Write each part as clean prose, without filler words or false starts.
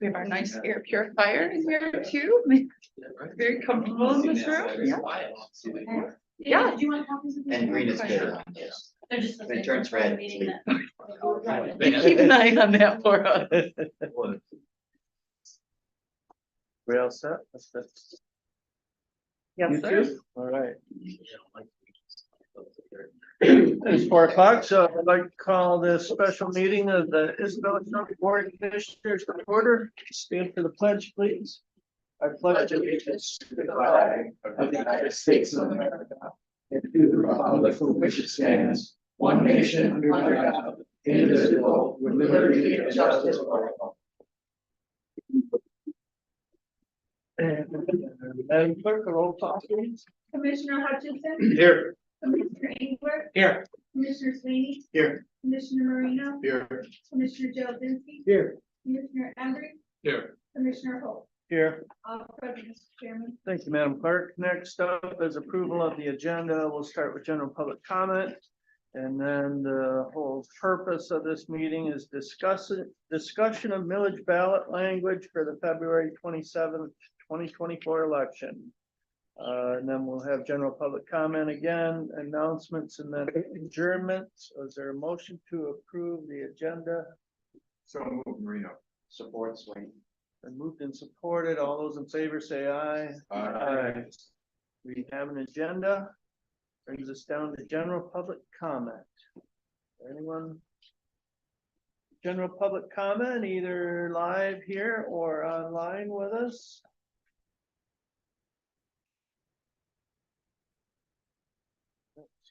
We have our nice air purifier in here too. Very comfortable in this room. Yeah. Yeah. Do you want copies of these? And green is good. Yes. They're just. If it turns red, Meeting sleep. that- Keep an eye on that for us. We all set? That's good. Yes, You sir. too? All right. It's 4 o'clock, so I'd like to call this special meeting of the Isabella County Board of Commissioners to order. Stand for the pledge, please. I pledge allegiance to the flag of the United States of America and to the republic for which it stands, one nation under God, indivisible, with liberty and justice for all. And Madam Clerk, a roll call, please. Commissioner Hutchinson, Here. Commissioner Engler, Here. Commissioner Sweeney, Here. Commissioner Marino, Here. Commissioner Jelzinski, Here. Commissioner Embry, Here. Commissioner Holt. Here. All present, Mr. Chairman. Thank you, Madam Clerk. Next up is approval of the agenda. We'll start with general public comment. And then the whole purpose of this meeting is discussion of millage ballot language for the February 27th, 2024 election. And then we'll have general public comment again, announcements, and then adjournment. So is there a motion to approve the agenda? So move, Marino. Support Swain. And moved and supported. All those in favor say aye. Aye. We have an agenda. Brings us down to general public comment. Anyone? General public comment, either live here or online with us?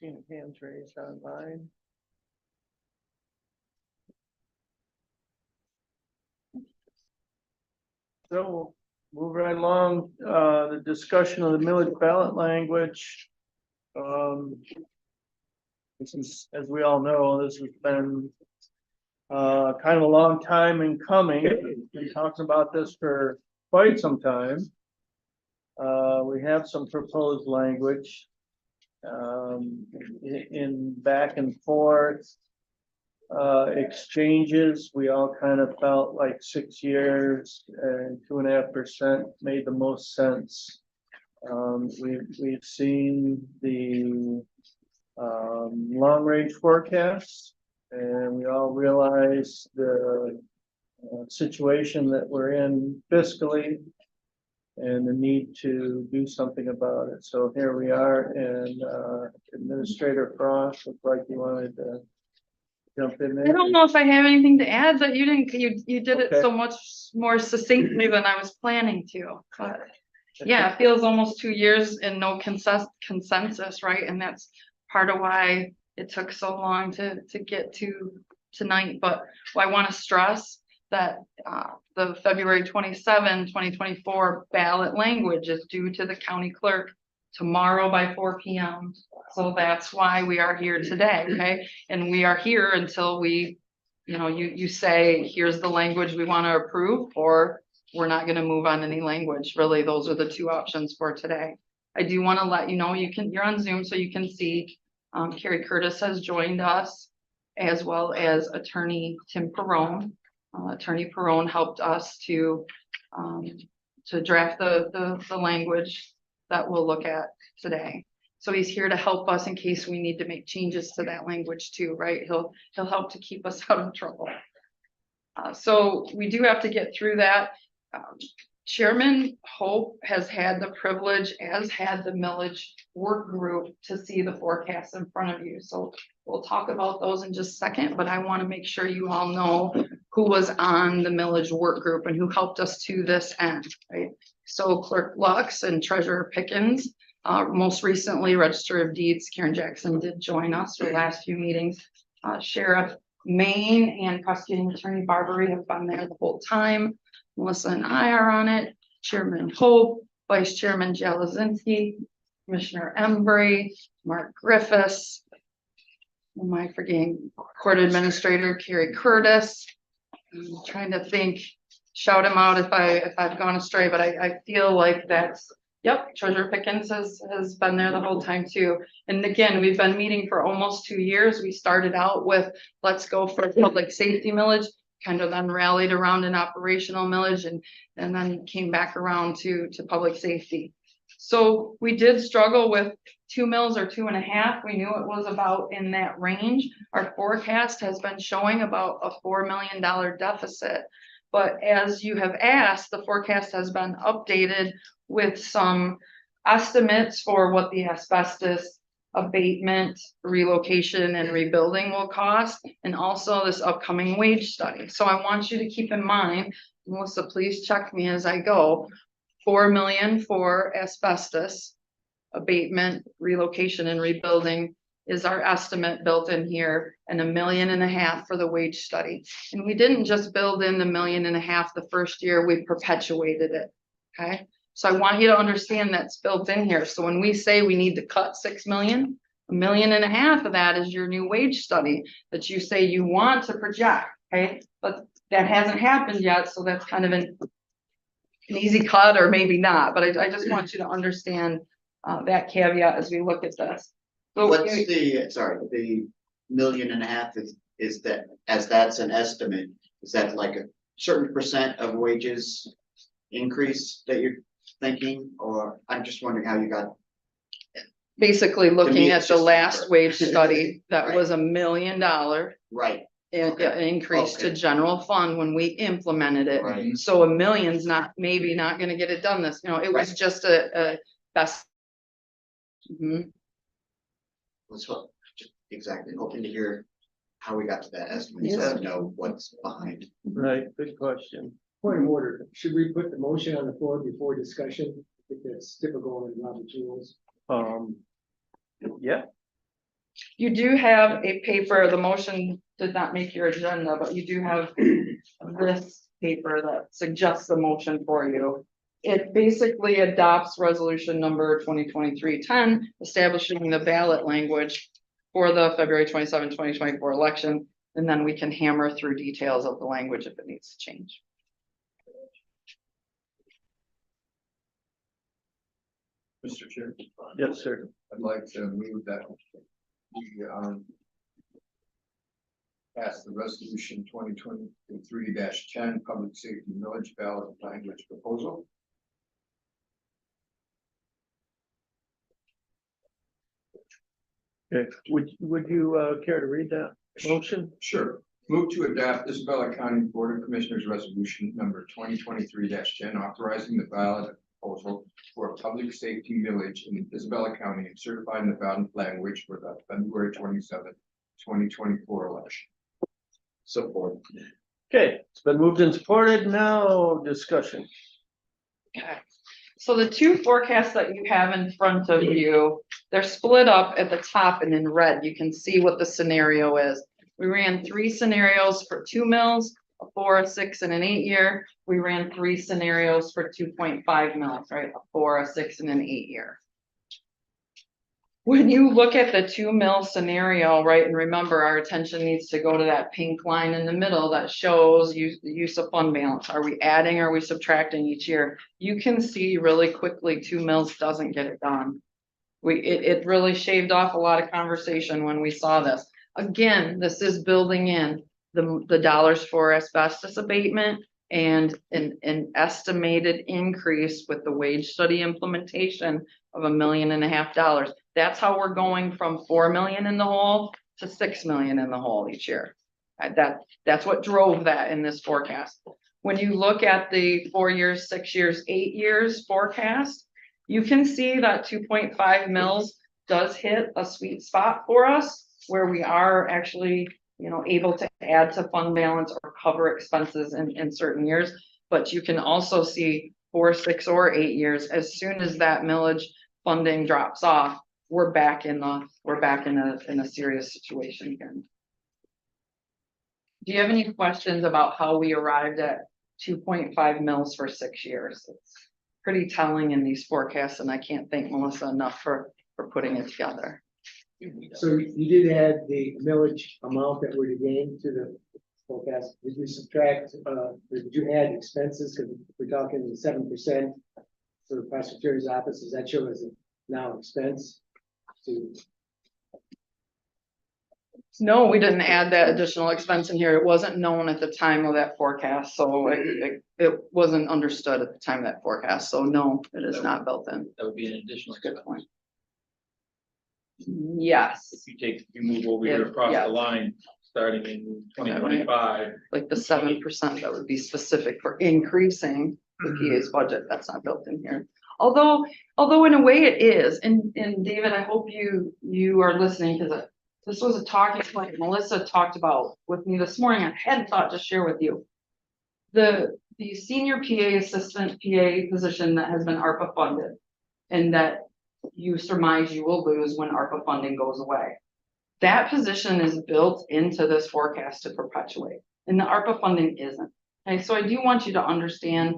Seen hands raised online. So we'll move right along, the discussion of the millage ballot language. This is, as we all know, this has been kind of a long time in coming. Been talking about this for quite some time. We have some proposed language in back and forth exchanges. We all kind of felt like 6 years and 2.5% made the most sense. We've seen the long range forecasts, and we all realize the situation that we're in fiscally and the need to do something about it. So here we are, and Administrator Frost looked like you wanted to jump in there. I don't know if I have anything to add, but you didn't, you did it Okay. so much more succinctly than I was planning to, but. Yeah, it feels almost 2 years and no consensus, right? And that's part of why it took so long to get to tonight. But I want to stress that the February 27, 2024 ballot language is due to the county clerk tomorrow by 4 p.m. So that's why we are here today, okay? And we are here until we, you say, here's the language we want to approve, or we're not going to move on any language. Really, those are the two options for today. I do want to let you know, you're on Zoom, so you can see Carrie Curtis has joined us, as well as attorney Tim Perrone. Attorney Perrone helped us to draft the language that we'll look at today. So he's here to help us in case we need to make changes to that language too, right? He'll help to keep us out of trouble. So we do have to get through that. Chairman Hope has had the privilege, as had the millage work group, to see the forecast in front of you. So we'll talk about those in just a second, but I want to make sure you all know who was on the millage work group and who helped us to this end, right? So Clerk Lux and Treasurer Pickens, most recently Register of Deeds, Karen Jackson did join us for the last few meetings. Sheriff Maine and Prosecuting Attorney Barbary have been there the whole time. Melissa and I are on it. Chairman Hope, Vice Chairman Jelzinski, Commissioner Embry, Mark Griffiths. Am I forgetting? Court Administrator Carrie Curtis. I'm trying to think, shout him out if I've gone astray, but I feel like that's Yep, Treasurer Pickens has been there the whole time too. And again, we've been meeting for almost 2 years. We started out with, let's go for public safety millage, kind of then rallied around an operational millage and then came back around to public safety. So we did struggle with 2 mills or 2.5. We knew it was about in that range. Our forecast has been showing about a $4 million deficit. But as you have asked, the forecast has been updated with some estimates for what the asbestos abatement, relocation and rebuilding will cost, and also this upcoming wage study. So I want you to keep in mind, Melissa, please check me as I go, 4 million for asbestos abatement, relocation and rebuilding is our estimate built in here, and $1.5 million for the wage study. And we didn't just build in the $1.5 million the first year, we perpetuated it, okay? So I want you to understand that's built in here. So when we say we need to cut 6 million, $1.5 million of that is your new wage study that you say you want to project, okay? But that hasn't happened yet, so that's kind of an easy cut or maybe not, but I just want you to understand that caveat as we look at this. So What's the, sorry, the 1.5 million is that, as that's an estimate, is that like a certain percent of wages increase that you're thinking, or I'm just wondering how you got, basically looking me, at it's the just a last number. wage study, that Right. was $1 million right, increase to Okay. general fund when we implemented it. right, So $1 million's maybe not gonna get it done this, it was Right. just a best. Mhm. let's hope, exactly, hoping to hear how we got to that estimate, so I know what's behind. Right, good question. Point of order, should we put the motion on the floor before discussion? I think that's typical in Robert's rules. Yeah, You do have a paper, the motion did not make your agenda, but you do have this paper that suggests the motion for you. It basically adopts resolution number 2023-10, establishing the ballot language for the February 27, 2024 election, and then we can hammer through details of the language if it needs to change. Mr. Chair, yes, sir. I'd like to move that we pass the resolution 2023-10 public safety millage ballot language proposal. Okay, would you care to read that motion? Sure. Move to adopt Isabella County Board of Commissioners resolution number 2023-10 authorizing the ballot proposal for a public safety millage in Isabella County and certifying the ballot language for the February 27, 2024 election. Support. Okay, it's been moved and supported. Now discussion. Okay, so the two forecasts that you have in front of you, they're split up at the top and in red. You can see what the scenario is. We ran 3 scenarios for 2 mills, a 4, a 6, and an 8 year. We ran 3 scenarios for 2.5 mills, right? A 4, a 6, and an 8 year. When you look at the 2 mill scenario, right, and remember our attention needs to go to that pink line in the middle that shows the use of fund balance. Are we adding or are we subtracting each year? You can see really quickly 2 mills doesn't get it done. It really shaved off a lot of conversation when we saw this. Again, this is building in the dollars for asbestos abatement and an estimated increase with the wage study implementation of $1.5 million. That's how we're going from 4 million in the hole to 6 million in the hole each year. That's what drove that in this forecast. When you look at the 4 years, 6 years, 8 years forecast, you can see that 2.5 mils does hit a sweet spot for us where we are actually, able to add to fund balance or cover expenses in certain years. But you can also see 4, 6, or 8 years, as soon as that millage funding drops off, we're back in a serious situation again. Do you have any questions about how we arrived at 2.5 mils for 6 years? It's pretty telling in these forecasts, and I can't thank Melissa enough for putting it together. So you did add the millage amount that we're to gain to the forecast. Did you subtract, did you add expenses? Because we're talking 7%. for the prosecutor's office, does that show as a now expense? To, No, we didn't add that additional expense in here. It wasn't known at the time of that forecast, so it wasn't understood at the time of that forecast. So no, it is not built in. That would be an additional. Good point. Yes, If you move over here across Yeah. the line, starting in 2025. like the 7% that would be specific for increasing the PA's budget. That's not built in here. Although in a way it is, and David, I hope you are listening, because this was a talking point Melissa talked about with me this morning. I hadn't thought to share with you. The senior PA assistant PA position that has been ARPA funded, and that you surmise you will lose when ARPA funding goes away. That position is built into this forecast to perpetuate, and the ARPA funding isn't. Okay, so I do want you to understand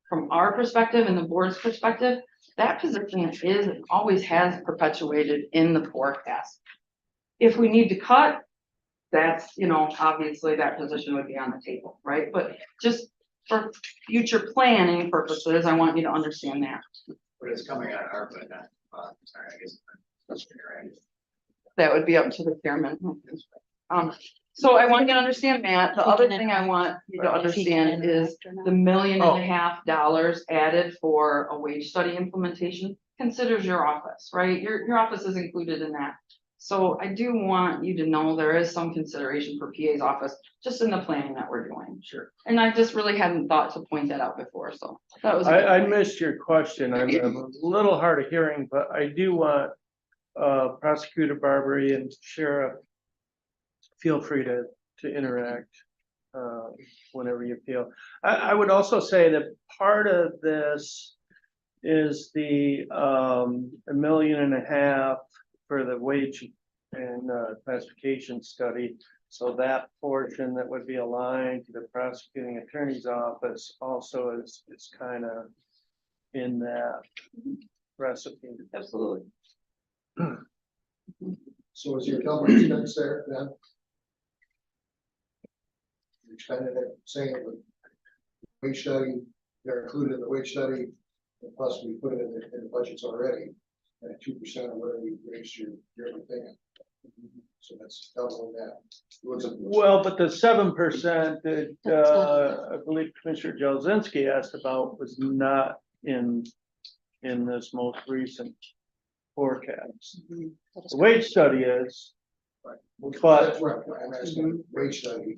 from our perspective and the board's perspective, that position is, always has perpetuated in the forecast. If we need to cut, that's, obviously that position would be on the table, right? But just for future planning purposes, I want you to understand that. But it's coming out of ARPA, not, sorry, I guess. That would be up to the chairman. So I want you to understand that. The other thing I want you to understand is the $1.5 million added for a wage study implementation considers your office, right? Your office is included in that. So I do want you to know there is some consideration for PA's office just in the planning that we're doing. Sure. And I just really hadn't thought to point that out before, so that was. a good I point. missed your question. I'm a little hard of hearing, but I do want Prosecutor Barbary and Sheriff, feel free to interact whenever you feel. I would also say that part of this is the $1.5 million for the wage and classification study. So that portion that would be aligned to the prosecuting attorney's office also is kind of in that recipe. Absolutely. So is your double expense there then? You expended it, saying it was wage study, they're included in the wage study, and plus we put it in the budgets already. At 2% of whatever you raised your yearly thing. So that's doubling that. Well, but the 7% that I believe Commissioner Jelzinski asked about was not in this most recent forecast. The wage study is, but That's right, I'm asking wage study.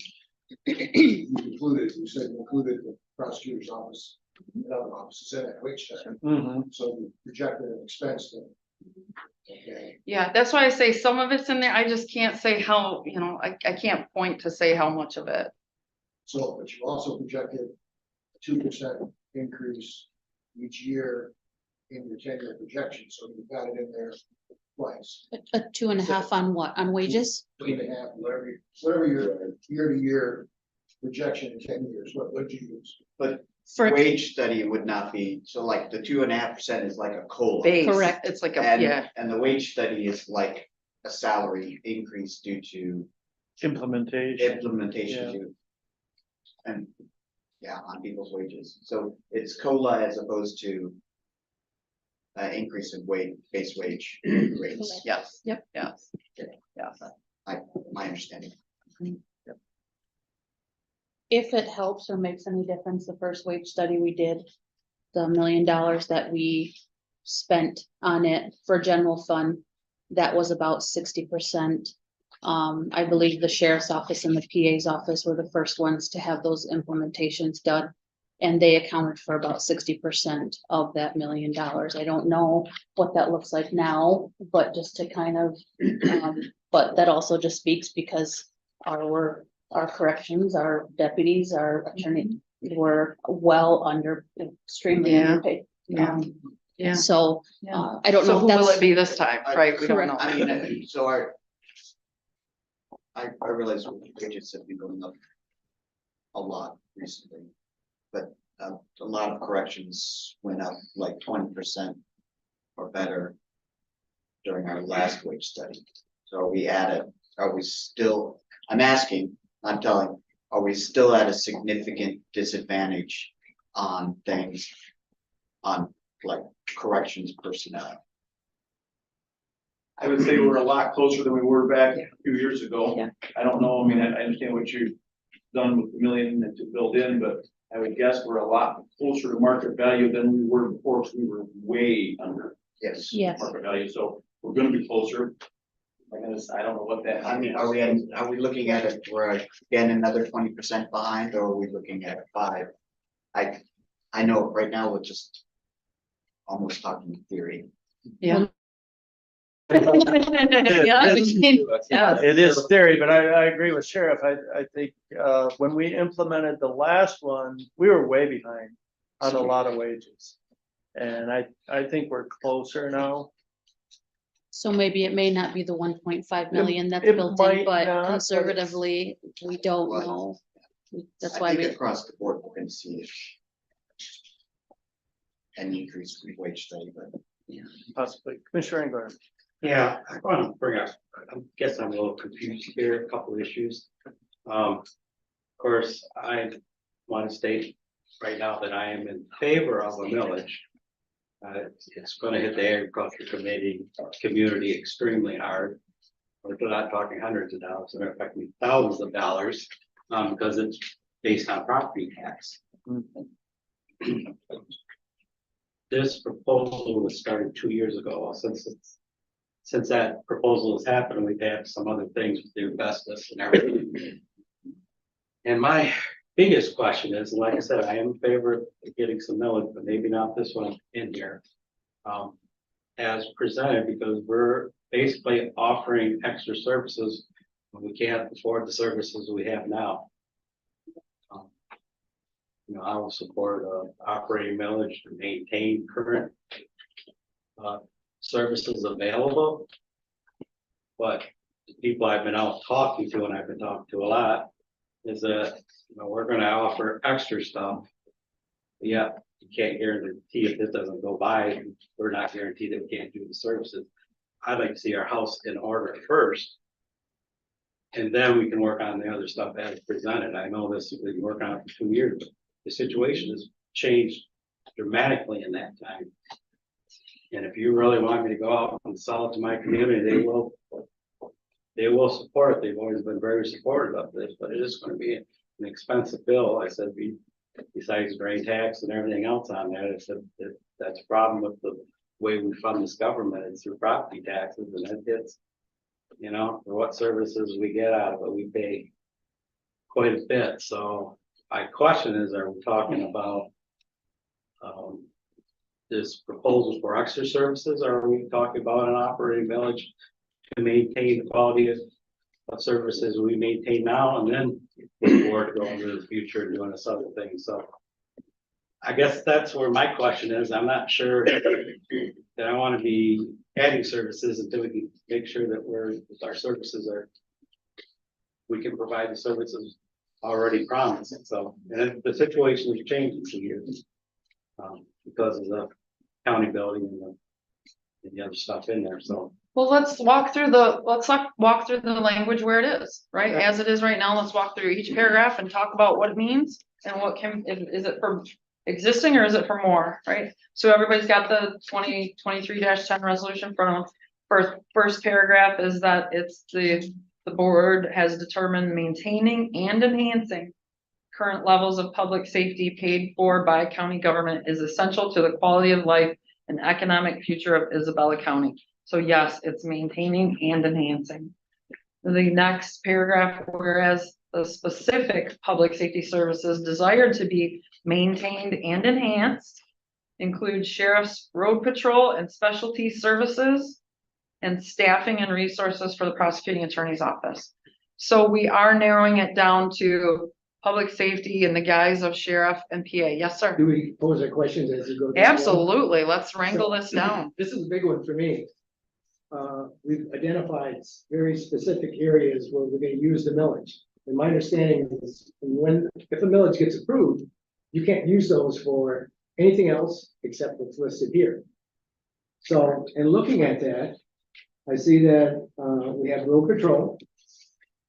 You included, you said you included the prosecutor's office, and other offices in that wage study. mhm. So you projected an expense then. Okay, Yeah, that's why I say some of it's in there. I just can't say how, I can't point to say how much of it. so, but you also projected a 2% increase each year in your 10-year projection, so you've got it in there twice. A 2.5 on what? On wages? 2.5, whatever your year-to-year projection in 10 years, what would you use? But For, wage study would not be, so like the 2.5% is like a COLA. Base, Correct. it's like yeah, And the wage study is like a salary increase due to Implementation. implementation Yeah. to. And, yeah, on people's wages, so it's COLA as opposed to. Increase in base wage rates, yes. Yep. Yes. Yes. my understanding. if it helps or makes any difference, the first wage study we did, the $1 million that we spent on it for general fund, that was about 60%. I believe the sheriff's office and the PA's office were the first ones to have those implementations done. And they accounted for about 60% of that $1 million. I don't know what that looks like now, but just to kind of, but that also just speaks because our corrections, our deputies, our attorney were well under, extremely Yeah. underpaid. Yeah. Yeah. So, Yeah. I don't So know who if will it that's, be this time, right? We don't know. I mean, so I realize wages have been going up a lot recently, but a lot of corrections went up like 20% or better during our last wage study. So are we still, I'm asking, I'm telling, are we still at a significant disadvantage on things, on like corrections personnel? I would say we're a lot closer than we were back a few years ago. Yeah. I don't know, I mean, I understand what you've done with the million that you built in, but I would guess we're a lot closer to market value than we were before, because we were way under Yes. Yes. market value, so we're gonna be closer. I guess, I don't know what that. I mean, are we looking at it, we're again another 20% behind, or are we looking at 5? I know right now we're just almost talking theory. Yeah. Yeah, we can- yeah. It is theory, but I agree with Sheriff. I think, when we implemented the last one, we were way behind on a lot of wages. And I think we're closer now. So maybe it may not be the 1.5 million that's it built might in, but not, but conservatively, we don't Right. know. That's I why think we, across the board, we're gonna see an increase in wage study, but Possibly. Commissioner Engler. Yeah, I want to bring up, I guess I'm a little confused here, a couple of issues. Of course, I want to state right now that I am in favor of a millage. It's going to hit the agriculture community extremely hard. We're not talking hundreds of dollars, it's affecting thousands of dollars, because it's based on property tax. This proposal was started 2 years ago. Since that proposal has happened, we've had some other things with the asbestos and everything. And my biggest question is, and like I said, I am in favor of getting some millage, but maybe not this one in here. As presented, because we're basically offering extra services when we can't afford the services we have now. I will support operating millage to maintain current services available. But the people I've been out talking to, and I've been talking to a lot, is that we're going to offer extra stuff. Yeah, you can't guarantee if this doesn't go by, we're not guaranteed that we can't do the services. I'd like to see our house in order first. And then we can work on the other stuff as presented. I know this, we've been working on it for 2 years, but the situation has changed dramatically in that time. And if you really want me to go out and sell it to my community, they will support it. They've always been very supportive of this, but it is going to be an expensive bill. I said, besides grain tax and everything else on that, I said that's a problem with the way we fund this government. It's through property taxes, and it gets, for what services we get out of it, we pay quite a bit. So my question is, are we talking about this proposal for extra services? Or are we talking about an operating millage to maintain the quality of services we maintain now, and then look forward to going into the future and doing this other thing? So I guess that's where my question is. I'm not sure that I want to be adding services until we can make sure that our services we can provide the services already promised. So, and the situation has changed in 2 years because of the county building and the other stuff in there. So, Well, let's walk through the language where it is, right? As it is right now, let's walk through each paragraph and talk about what it means and is it for existing or is it for more, right? So everybody's got the 2023-10 resolution first paragraph is that it's the board has determined maintaining and enhancing current levels of public safety paid for by county government is essential to the quality of life and economic future of Isabella County. So yes, it's maintaining and enhancing. The next paragraph, whereas the specific public safety services desired to be maintained and enhanced include sheriff's road patrol and specialty services and staffing and resources for the prosecuting attorney's office. So we are narrowing it down to public safety in the guise of sheriff and PA. Yes, sir. Do we pose our questions as you go? down? Absolutely. Let's wrangle this down. This is a big one for me. We've identified very specific areas where we're gonna use the millage. And my understanding is if a millage gets approved, you can't use those for anything else except what's listed here. So, in looking at that, I see that, we have road patrol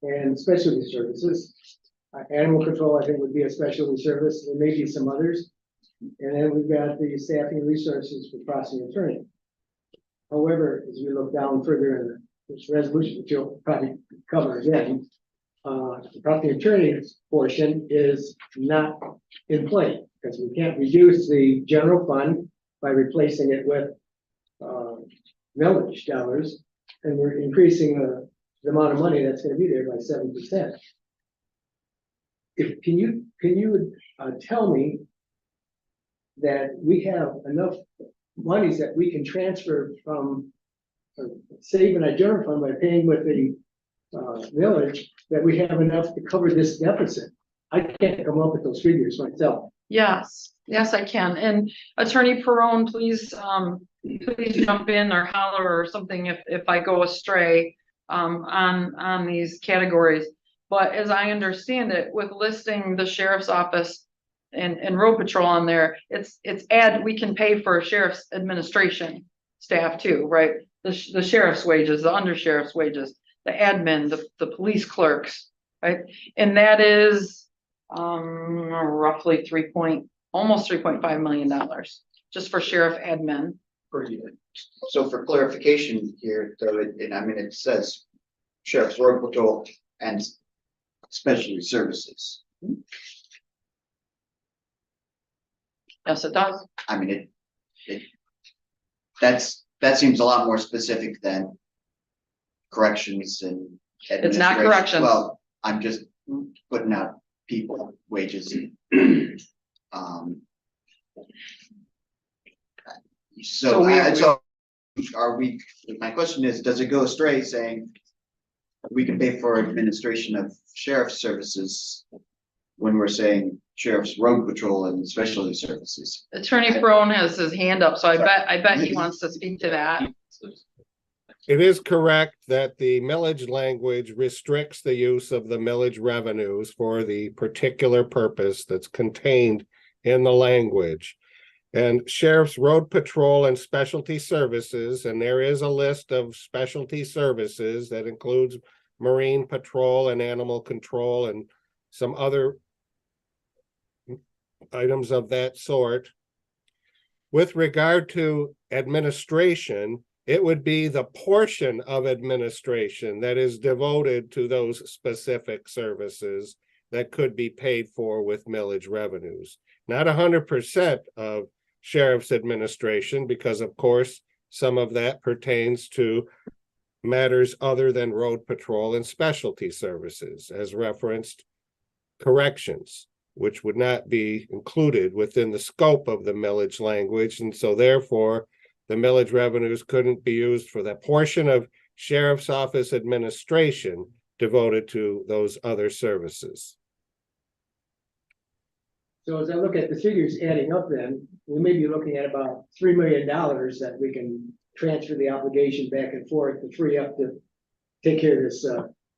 and specialty services. Animal control, I think, would be a specialty service. There may be some others. And then we've got the staffing resources for prosecuting attorney. However, as we look down further in this resolution, which you'll probably cover again, the prosecuting attorney's portion is not in play, because we can't reduce the general fund by replacing it with millage dollars, and we're increasing the amount of money that's gonna be there by 7%. Can you tell me that we have enough monies that we can transfer from saving our general fund by paying with the millage, that we have enough to cover this deficit? I can't come up with those figures myself. Yes, yes, I can. And Attorney Perone, please, please jump in or holler or something if I go astray on these categories. But as I understand it, with listing the sheriff's office and road patrol on there, we can pay for sheriff's administration staff too, right? The sheriff's wages, the under sheriff's wages, the admin, the police clerks, right? And that is roughly almost $3.5 million just for sheriff admin. Per year. So for clarification here, though, it says sheriff's road patrol and specialty services. Yes, it does. I mean, that seems a lot more specific than corrections and. It's not administration. corrections. Well, I'm just putting out people wages. So are we, my question is, does it go astray saying we can pay for administration of sheriff's services when we're saying sheriff's road patrol and specialty services? Attorney Perone has his hand up, so I bet he wants to speak to that. It is correct that the millage language restricts the use of the millage revenues for the particular purpose that's contained in the language. And sheriff's road patrol and specialty services, and there is a list of specialty services that includes marine patrol and animal control and some other items of that sort. With regard to administration, it would be the portion of administration that is devoted to those specific services that could be paid for with millage revenues. Not 100% of sheriff's administration, because of course, some of that pertains to matters other than road patrol and specialty services, as referenced corrections, which would not be included within the scope of the millage language. And so therefore, the millage revenues couldn't be used for that portion of sheriff's office administration devoted to those other services. So as I look at the figures adding up, then we may be looking at about $3 million that we can transfer the obligation back and forth to free up to take care of this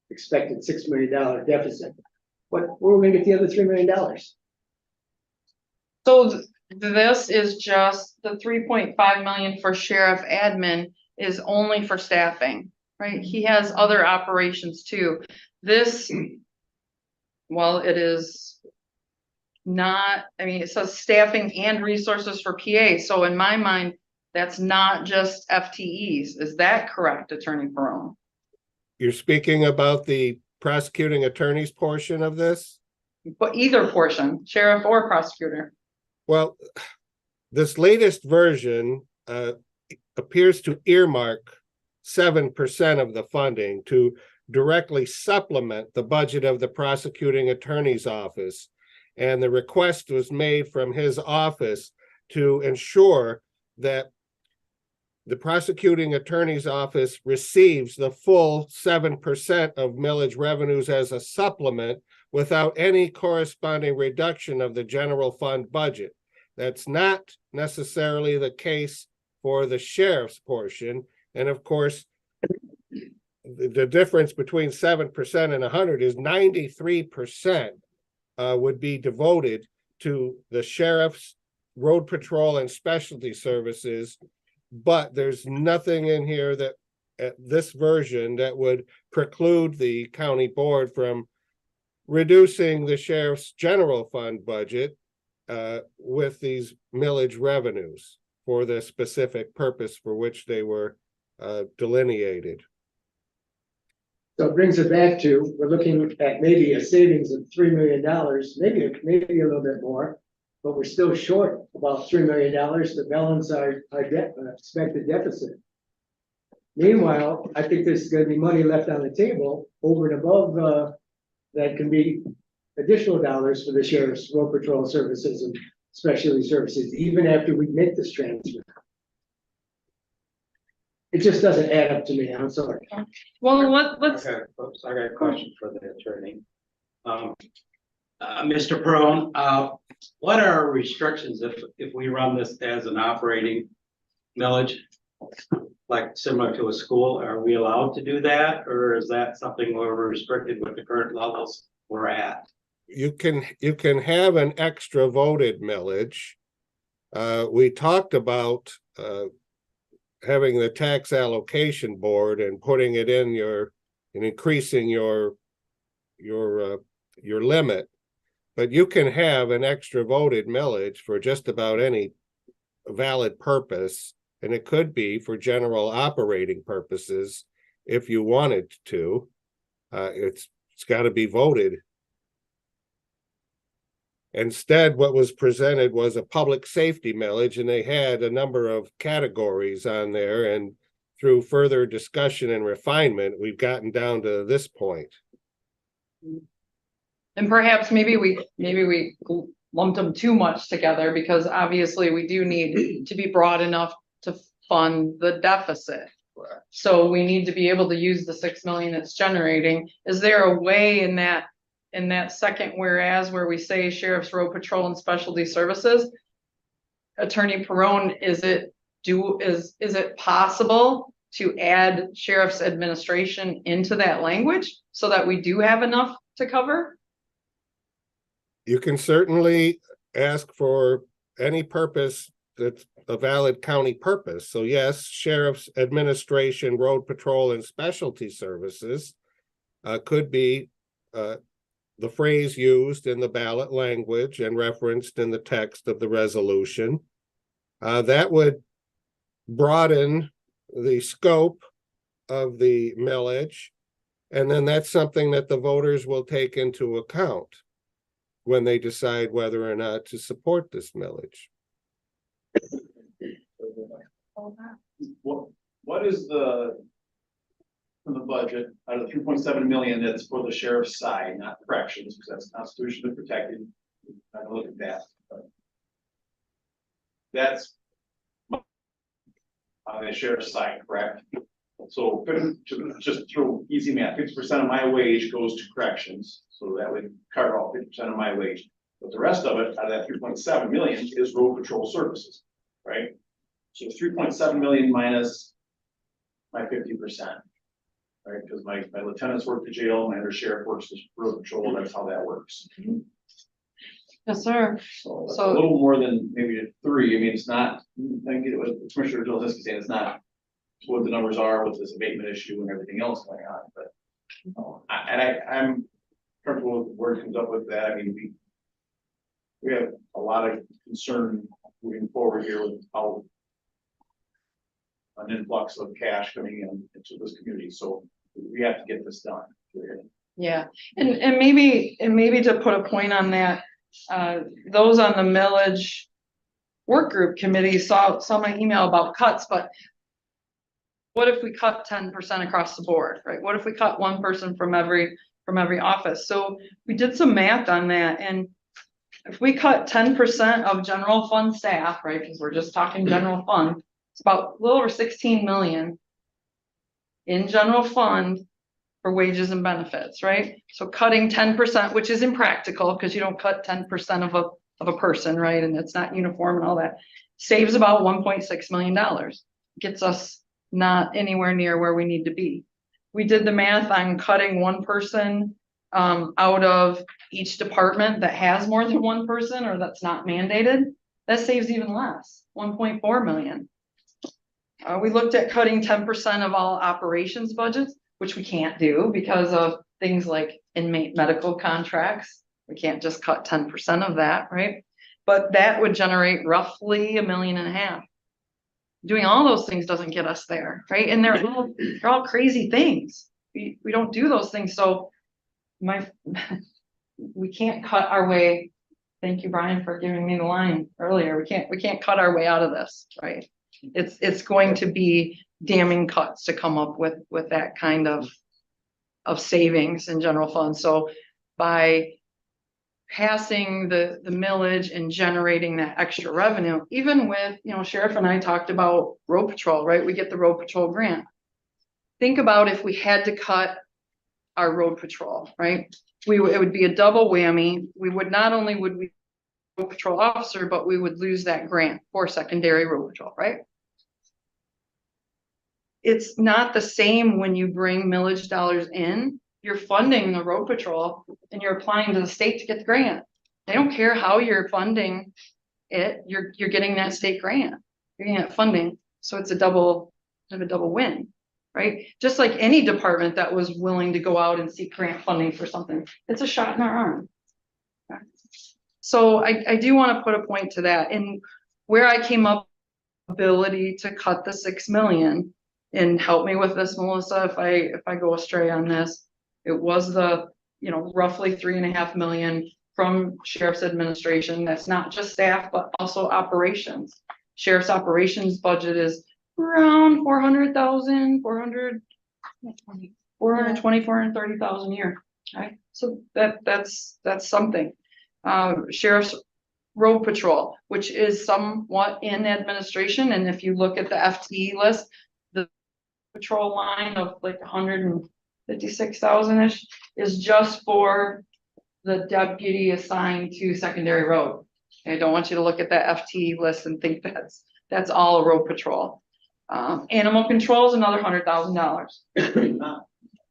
expected $6 million deficit. Where are we gonna get the other $3 million? So this is just the 3.5 million for sheriff admin is only for staffing, right? He has other operations too. This, well, it is not, I mean, it says staffing and resources for PA. So in my mind, that's not just FTEs. Is that correct, Attorney Perone? You're speaking about the prosecuting attorney's portion of this? But either portion, sheriff or prosecutor. Well, this latest version appears to earmark 7% of the funding to directly supplement the budget of the prosecuting attorney's office. And the request was made from his office to ensure that the prosecuting attorney's office receives the full 7% of millage revenues as a supplement without any corresponding reduction of the general fund budget. That's not necessarily the case for the sheriff's portion. And of course, the difference between 7% and 100 is 93% would be devoted to the sheriff's road patrol and specialty services. But there's nothing in here that at this version that would preclude the county board from reducing the sheriff's general fund budget with these millage revenues for the specific purpose for which they were delineated. So it brings it back to, we're looking at maybe a savings of $3 million, maybe a little bit more. But we're still short about $3 million to balance our expected deficit. Meanwhile, I think there's gonna be money left on the table over and above, that can be additional dollars for the sheriff's road patrol services and specialty services, even after we make this transfer. It just doesn't add up to me, I'm sorry. Well, let's, Okay, folks, I got a question for the attorney. Mr. Peron, what are our restrictions if we run this as an operating millage? Like similar to a school, are we allowed to do that, or is that something where we're restricted with the current levels we're at? You can have an extra voted millage. We talked about having the tax allocation board and putting it in and increasing your limit. But you can have an extra voted millage for just about any valid purpose, and it could be for general operating purposes if you wanted to. It's got to be voted. Instead, what was presented was a public safety millage, and they had a number of categories on there, and through further discussion and refinement, we've gotten down to this point. and perhaps maybe we lumped them too much together, because obviously we do need to be broad enough to fund the deficit. So we need to be able to use the 6 million it's generating. Is there a way in that second whereas where we say sheriff's road patrol and specialty services? Attorney Peron, is it possible to add sheriff's administration into that language so that we do have enough to cover? You can certainly ask for any purpose that's a valid county purpose. So yes, sheriff's administration, road patrol, and specialty services could be the phrase used in the ballot language and referenced in the text of the resolution. That would broaden the scope of the millage, and then that's something that the voters will take into account when they decide whether or not to support this millage. What is from the budget out of the 3.7 million that's for the sheriff's side, not corrections, because that's constitutionally protected? I can look at that. But that's on the sheriff's side, correct? So just through easy math, 50% of my wage goes to corrections, so that would cover all 50% of my wage. But the rest of it, out of that 3.7 million, is road patrol services, right? So 3.7 million minus my 50%, right? Because my lieutenants work the jail, my undersheriff works the road patrol. That's how that works. Yes, sir. So that's a little more than maybe 3. I mean, it's not. I get what Commissioner Jolzinski saying. It's not what the numbers are with this abatement issue and everything else going on. But I'm comfortable with the word comes up with that. I mean, we have a lot of concern moving forward here with how an influx of cash coming into this community. So we have to get this done. Yeah, and maybe to put a point on that, those on the millage work group committee saw my email about cuts, but what if we cut 10% across the board, right? What if we cut one person from every office? So we did some math on that, and if we cut 10% of general fund staff, right, because we're just talking general fund, it's about a little over 16 million in general fund for wages and benefits, right? So cutting 10%, which is impractical because you don't cut 10% of a person, right? And it's not uniform and all that, saves about $1.6 million. Gets us not anywhere near where we need to be. We did the math on cutting one person out of each department that has more than one person or that's not mandated. That saves even less, 1.4 million. We looked at cutting 10% of all operations budgets, which we can't do because of things like inmate medical contracts. We can't just cut 10% of that, right? But that would generate roughly $1.5 million. Doing all those things doesn't get us there, right? And they're all crazy things. We don't do those things, so we can't cut our way. Thank you, Brian, for giving me the line earlier. We can't cut our way out of this, right? It's going to be damning cuts to come up with that kind of savings in general fund. So by passing the millage and generating that extra revenue, even with, Sheriff and I talked about road patrol, right? We get the road patrol grant. Think about if we had to cut our road patrol, right? It would be a double whammy. We would not only would we road patrol officer, but we would lose that grant for secondary road patrol, right? It's not the same when you bring millage dollars in. You're funding the road patrol and you're applying to the state to get the grant. They don't care how you're funding it. You're getting that state grant. You're getting that funding. So it's a double win, right? Just like any department that was willing to go out and seek grant funding for something, it's a shot in our arm. So I do want to put a point to that. And where I came up ability to cut the 6 million, and help me with this, Melissa, if I go astray on this. It was the, roughly 3.5 million from Sheriff's Administration. That's not just staff, but also operations. Sheriff's operations budget is around 400,000, 430,000 a year. Okay, so that's something. Sheriff's road patrol, which is somewhat in administration, and if you look at the FTE list, the patrol line of like 156,000-ish is just for the deputy assigned to secondary road. I don't want you to look at that FTE list and think that's all a road patrol. Animal control is another $100,000.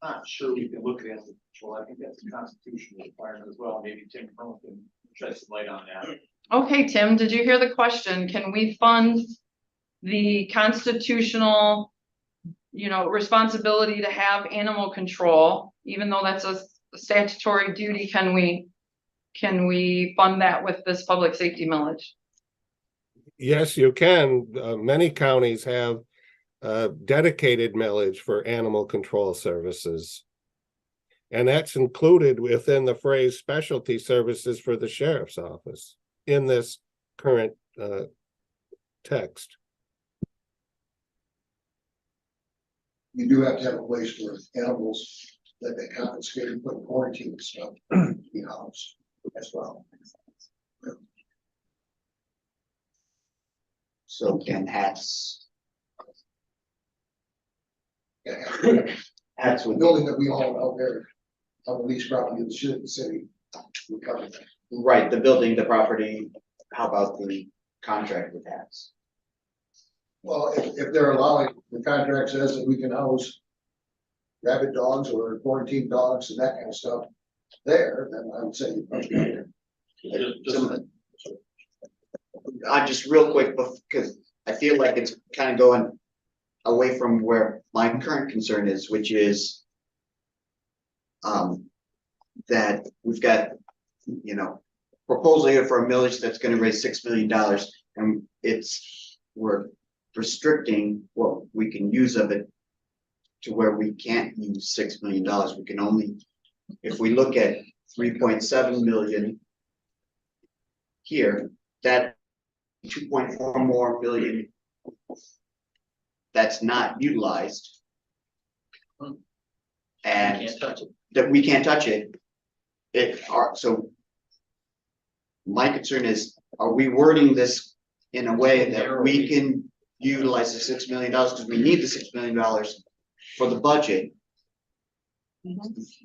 Not sure we can look at animal control. I think that's a constitutional requirement as well. Maybe Tim Crone can shed some light on that. Okay, Tim, did you hear the question? Can we fund the constitutional, responsibility to have animal control, even though that's a statutory duty? Can we fund that with this public safety millage? Yes, you can. Many counties have dedicated millage for animal control services. And that's included within the phrase specialty services for the sheriff's office in this current text. You do have to have a place for animals that they confiscate and put in quarantine and stuff, be housed as well. So can hats, hats The would building that we own out there on the lease property of the city, we cover that. right, the building, the property, how about the contract with hats? Well, if they're allowing, the contract says that we can house rabid dogs or quarantine dogs and that kind of stuff there, then I would say. I just real quick, because I feel like it's kind of going away from where my current concern is, which is that we've got, proposal here for a millage that's going to raise $6 million, and we're restricting what we can use of it to where we can't use $6 million. We can only, if we look at 3.7 million here, that 2.4 more million that's not utilized, and Can't touch it. that we can't touch it. So my concern is, are we wording this in a way that we can utilize the $6 million, because we need the $6 million for the budget?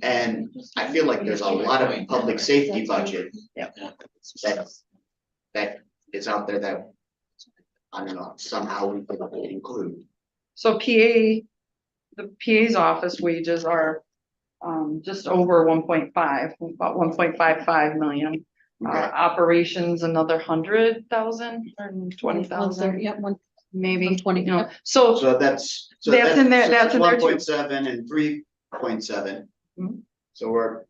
And I feel like there's a lot of public safety budget that is out there that, I don't know, somehow we could include. So the PA's office wages are just over 1.5, about 1.55 million. Okay. Operations, another 100,000 or 20,000, Yeah, maybe, 120, so So that's in there, that's in there too. 1.7 and 3.7. Mhm. So we're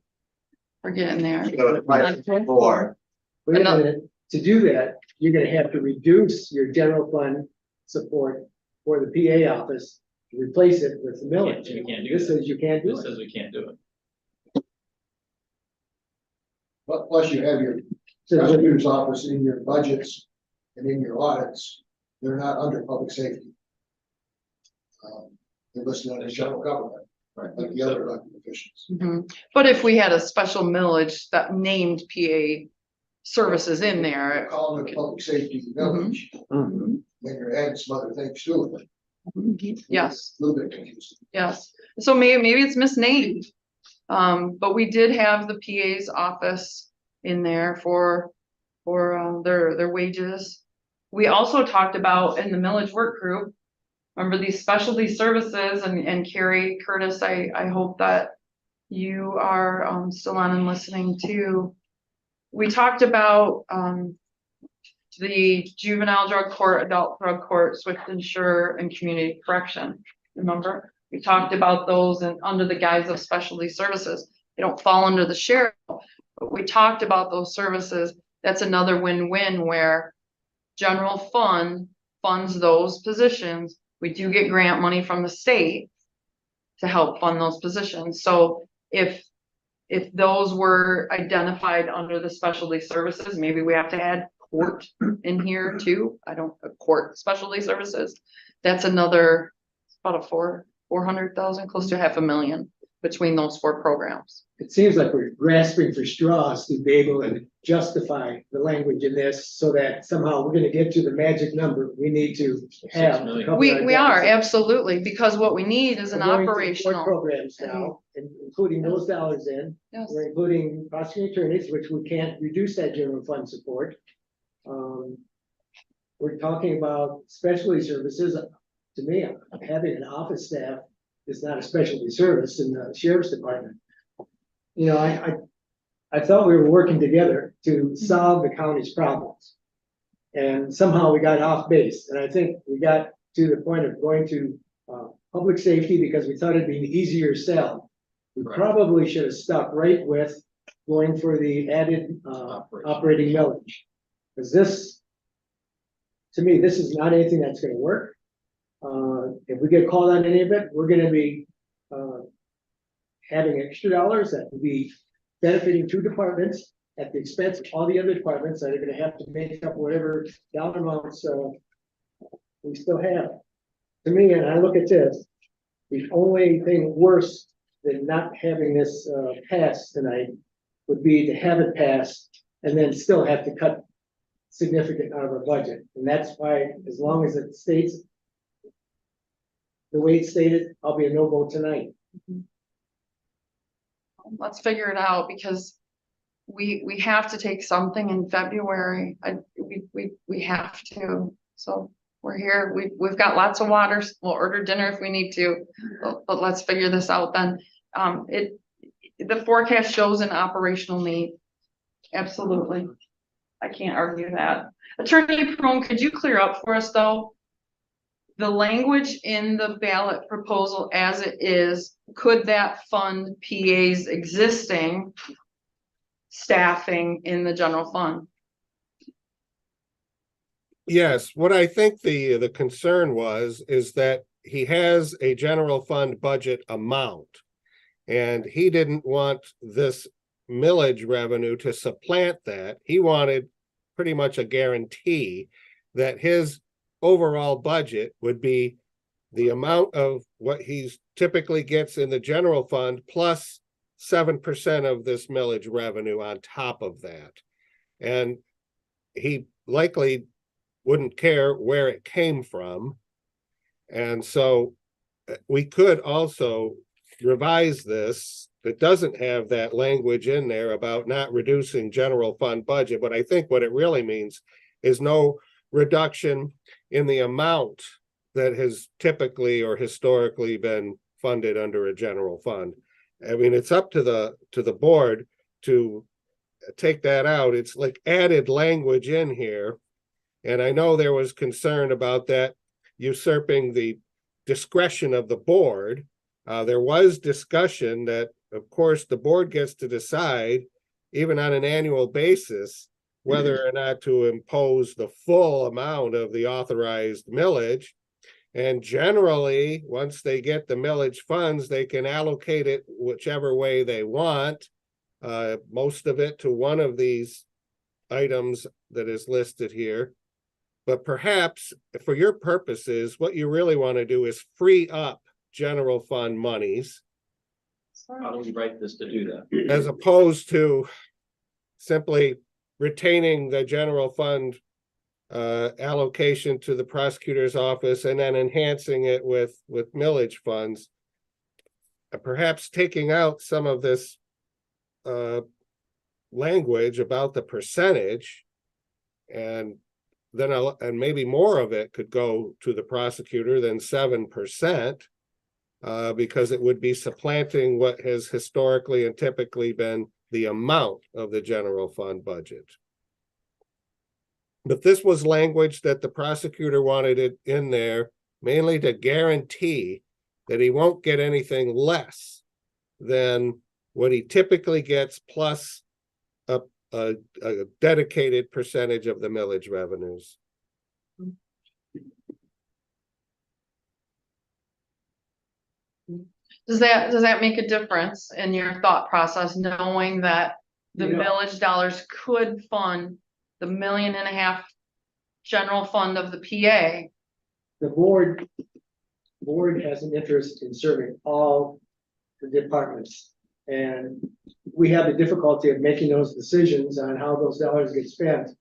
We're getting there. so divided by 4. Wait a Another- minute, to do that, you're gonna have to reduce your general fund support for the PA office, to replace it with the millage. We can't do This that. says you can't do This it. says we can't do it. But plus you have your So prosecutor's office in your budgets and in your audits, they're not under public safety. They're listed under general government, like the other elected officials. Mhm. But if we had a special millage that named PA services in there. Call it a public safety village, Mhm. then you're adding some other things to it. Yes. A little bit confusing. Yes, so maybe it's misnamed. But we did have the PA's office in there for their wages. We also talked about in the millage work group, remember these specialty services and Carrie Curtis, I hope that you are still on and listening too. We talked about the juvenile drug court, adult drug court, Swift Insure, and community correction. Remember, we talked about those and under the guise of specialty services. They don't fall under the sheriff, but we talked about those services. That's another win-win where general fund funds those positions. We do get grant money from the state to help fund those positions. So if those were identified under the specialty services, maybe we have to add court in here too. Court specialty services. That's another, about a 400,000, close to 500,000 between those 4 programs. it seems like we're grasping for straws to be able to justify the language in this so that somehow we're gonna get to the magic number we need to have. to million. cover We our are, deficit. absolutely, because what we need is an We're going to operational. support programs now, and including those dollars in, Yes. we're including prosecuting attorneys, which we can't reduce that general fund support. We're talking about specialty services. To me, having an office staff is not a specialty service in the sheriff's department. You know, I thought we were working together to solve the county's problems. And somehow we got off base, and I think we got to the point of going to public safety because we thought it'd be an easier sell. We Right. probably should have stuck right with going for the added operating millage. Because this, to me, this is not anything that's gonna work. If we get called on any of it, we're gonna be having extra dollars that will be benefiting 2 departments at the expense of all the other departments that are gonna have to make up whatever dollar amounts we still have. To me, and I look at this, the only thing worse than not having this pass tonight would be to have it pass and then still have to cut significant out of our budget. And that's why, as long as it states the way it's stated, I'll be a no vote tonight. Let's figure it out because we have to take something in February. We have to. So we're here. We've got lots of waters. We'll order dinner if we need to, but let's figure this out then. The forecast shows an operational need. Absolutely. I can't argue that. Attorney Prone, could you clear up for us though? The language in the ballot proposal as it is, could that fund PA's existing staffing in the general fund? Yes, what I think the concern is that he has a general fund budget amount. And he didn't want this millage revenue to supplant that. He wanted pretty much a guarantee that his overall budget would be the amount of what he's typically gets in the general fund plus 7% of this millage revenue on top of that. And he likely wouldn't care where it came from. And so we could also revise this. It doesn't have that language in there about not reducing general fund budget, but I think what it really means is no reduction in the amount that has typically or historically been funded under a general fund. I mean, it's up to the board to take that out. It's like added language in here. And I know there was concern about that usurping the discretion of the board. There was discussion that, of course, the board gets to decide, even on an annual basis, whether or not to impose the full amount of the authorized millage. And generally, once they get the millage funds, they can allocate it whichever way they want. Most of it to one of these items that is listed here. But perhaps for your purposes, what you really want to do is free up general fund monies How do we write this to do that? as opposed to simply retaining the general fund allocation to the prosecutor's office and then enhancing it with millage funds. Perhaps taking out some of this language about the percentage, and then and maybe more of it could go to the prosecutor than 7%, because it would be supplanting what has historically and typically been the amount of the general fund budget. But this was language that the prosecutor wanted it in there mainly to guarantee that he won't get anything less than what he typically gets plus a dedicated percentage of the millage revenues. Does that make a difference in your thought process, knowing that the Yeah. millage dollars could fund the $1.5 million general fund of the PA? The board has an interest in serving all the departments. And we have the difficulty of making those decisions on how those dollars get spent.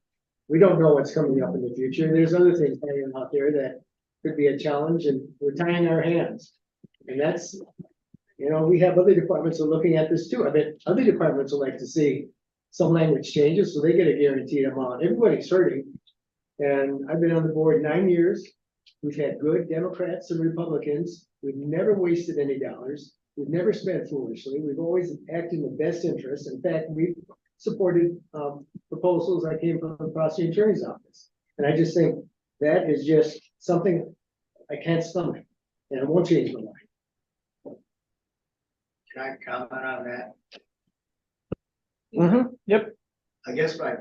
We don't know what's coming up in the future. There's other things hanging out there that could be a challenge, and we're tying our hands. And that's, we have other departments that are looking at this too. I bet other departments would like to see some language changes so they get a guaranteed amount. Everybody's hurting. And I've been on the board 9 years. We've had good Democrats and Republicans. We've never wasted any dollars. We've never spent foolishly. We've always acted in the best interest. In fact, we've supported proposals that came from the prosecuting attorney's office. And I just think that is just something I can't stomach, and it won't change my mind. Can I comment on that? Yep. I guess my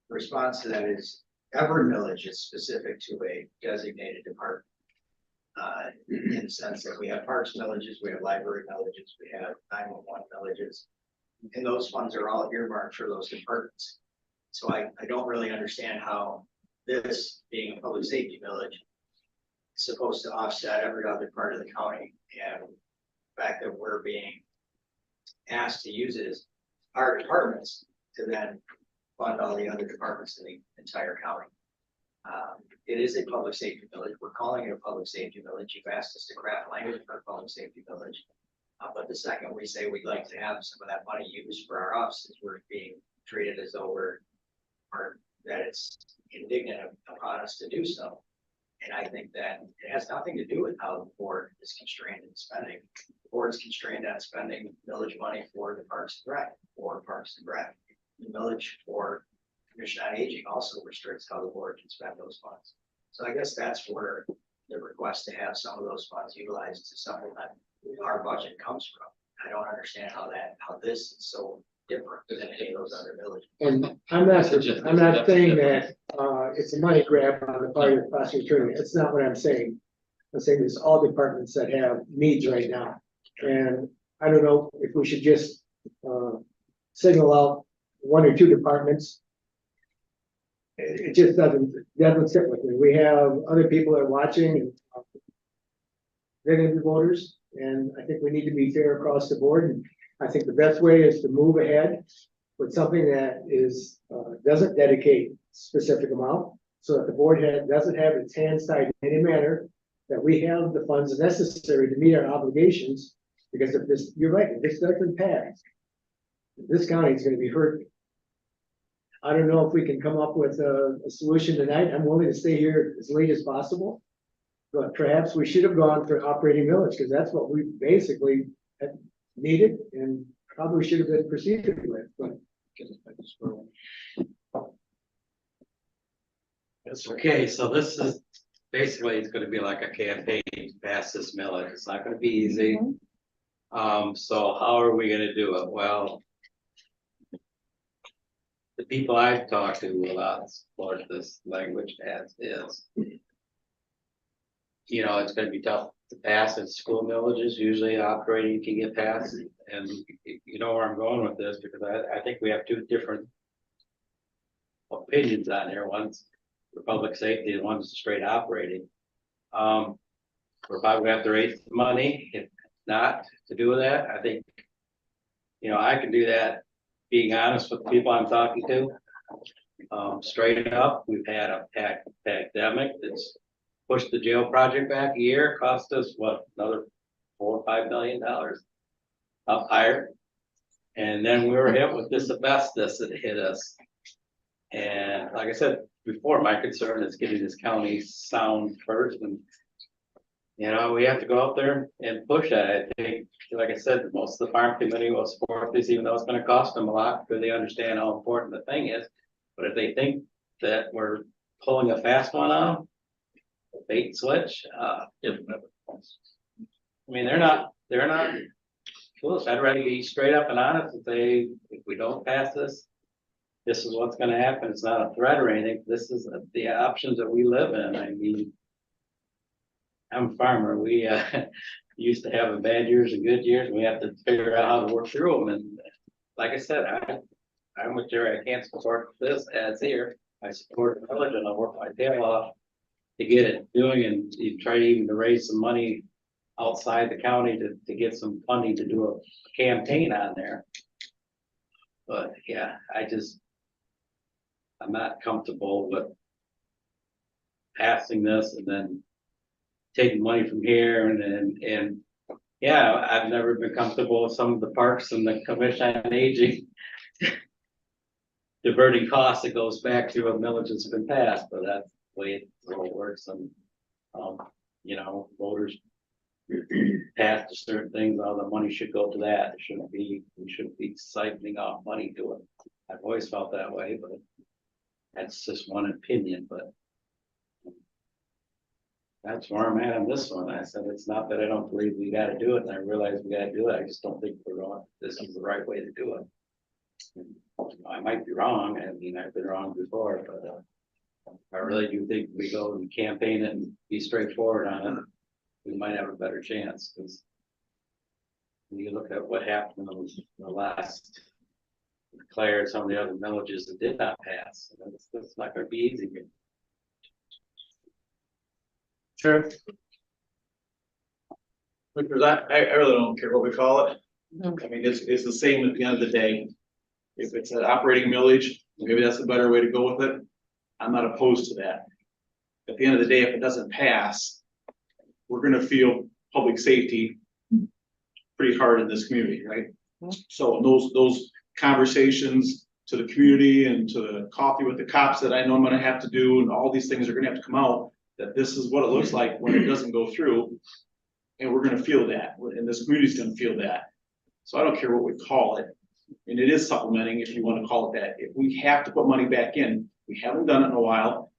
response to that is every millage is specific to a designated department. In the sense that we have parks villages, we have library villages, we have 911 villages. And those funds are all earmarked for those departments. So I don't really understand how this, being a public safety village, is supposed to offset every other part of the county. And the fact that we're being asked to use it as our departments to then fund all the other departments in the entire county. It is a public safety village. We're calling it a public safety village. You've asked us to craft language for a public safety village. But the second we say we'd like to have some of that money used for our offices, we're being treated as though that it's indignant upon us to do so. And I think that it has nothing to do with how the board is constrained in spending. The board is constrained on spending village money for the Parks and Rec, or Parks and Rec. The village for Commission on Aging also restricts how the board can spend those funds. So I guess that's where the request to have some of those funds utilized to supplement our budget comes from. I don't understand how this is so different than any of those other villages. And I'm not saying that it's a money grab on the part of the prosecuting attorney. That's not what I'm saying. I'm saying there's all departments that have needs right now. And I don't know if we should just single out one or two departments. It just doesn't sit with me. We have other people that are watching, and they're gonna be voters, and I think we need to be fair across the board. And I think the best way is to move ahead with something that is doesn't dedicate specific amount, so that the board doesn't have its hands tied in any manner, that we have the funds necessary to meet our obligations. Because if this, you're right, if this doesn't pass, this county is gonna be hurt. I don't know if we can come up with a solution tonight. I'm willing to stay here as late as possible. But perhaps we should have gone for operating millage, because that's what we basically had needed and probably should have been proceeded with. But Okay, so this is basically, it's gonna be like a campaign to pass this millage. It's not gonna be easy. So how are we gonna do it? Well, the people I've talked to a lot support this language as is. You know, it's gonna be tough to pass in school villages, usually operating can get passed, and you know where I'm going with this, because I think we have two different opinions on here, one's for public safety and one's straight operating. We're probably gonna have to raise the money, if not to do that, I think. You know, I can do that, being honest with the people I'm talking to. Straight up, we've had a pandemic that's pushed the jail project back a year, cost us what, another $4 or $5 million up higher. And then we were hit with this asbestos that hit us. And like I said before, my concern is getting this county sound first, and you know, we have to go out there and push that. I think, like I said, most of the farm committee will support this, even though it's gonna cost them a lot, because they understand how important the thing is. But if they think that we're pulling a fast one on, a bait and switch, I mean, they're not foolish. I'd rather be straight up and honest and say, if we don't pass this, this is what's gonna happen. It's not a threat or anything. This is the options that we live in. I mean, I'm a farmer. We used to have bad years and good years, and we have to figure out how to work through them. And like I said, I'm with Jerry. I can't support this as here. I support the village, and I'll work my tail off to get it doing, and you try even to raise some money outside the county to get some funding to do a campaign on there. But yeah, I'm not comfortable with passing this and then taking money from here and yeah, I've never been comfortable with some of the parks and the Commission on Aging diverting costs that goes back to a millage that's been passed, but that's the way it works. And you know, voters passed certain things, all the money should go to that. We shouldn't be siphoning off money to it. I've always felt that way, but that's just one opinion. But that's where I'm at on this one. I said, it's not that I don't believe we gotta do it, and I realize we gotta do it. I just don't think this is the right way to do it. And, I might be wrong. I mean, I've been wrong before, but I really do think we go and campaign it and be straightforward on it, we might have a better chance. Because when you look at what happened in the last declared, some of the other villages that did not pass, it's not gonna be easy. Sure. Because I really don't care what we call it. I mean, it's the same at the end of the day. If it's an operating millage, maybe that's a better way to go with it. I'm not opposed to that. At the end of the day, if it doesn't pass, we're gonna feel public safety pretty hard in this community, right? So those conversations to the community and to the coffee with the cops that I know I'm gonna have to do, and all these things are gonna have to come out, that this is what it looks like when it doesn't go through. And we're gonna feel that, and this community's gonna feel that. So I don't care what we call it. And it is supplementing, if you wanna call it that. If we have to put money back in, we haven't done it in a while.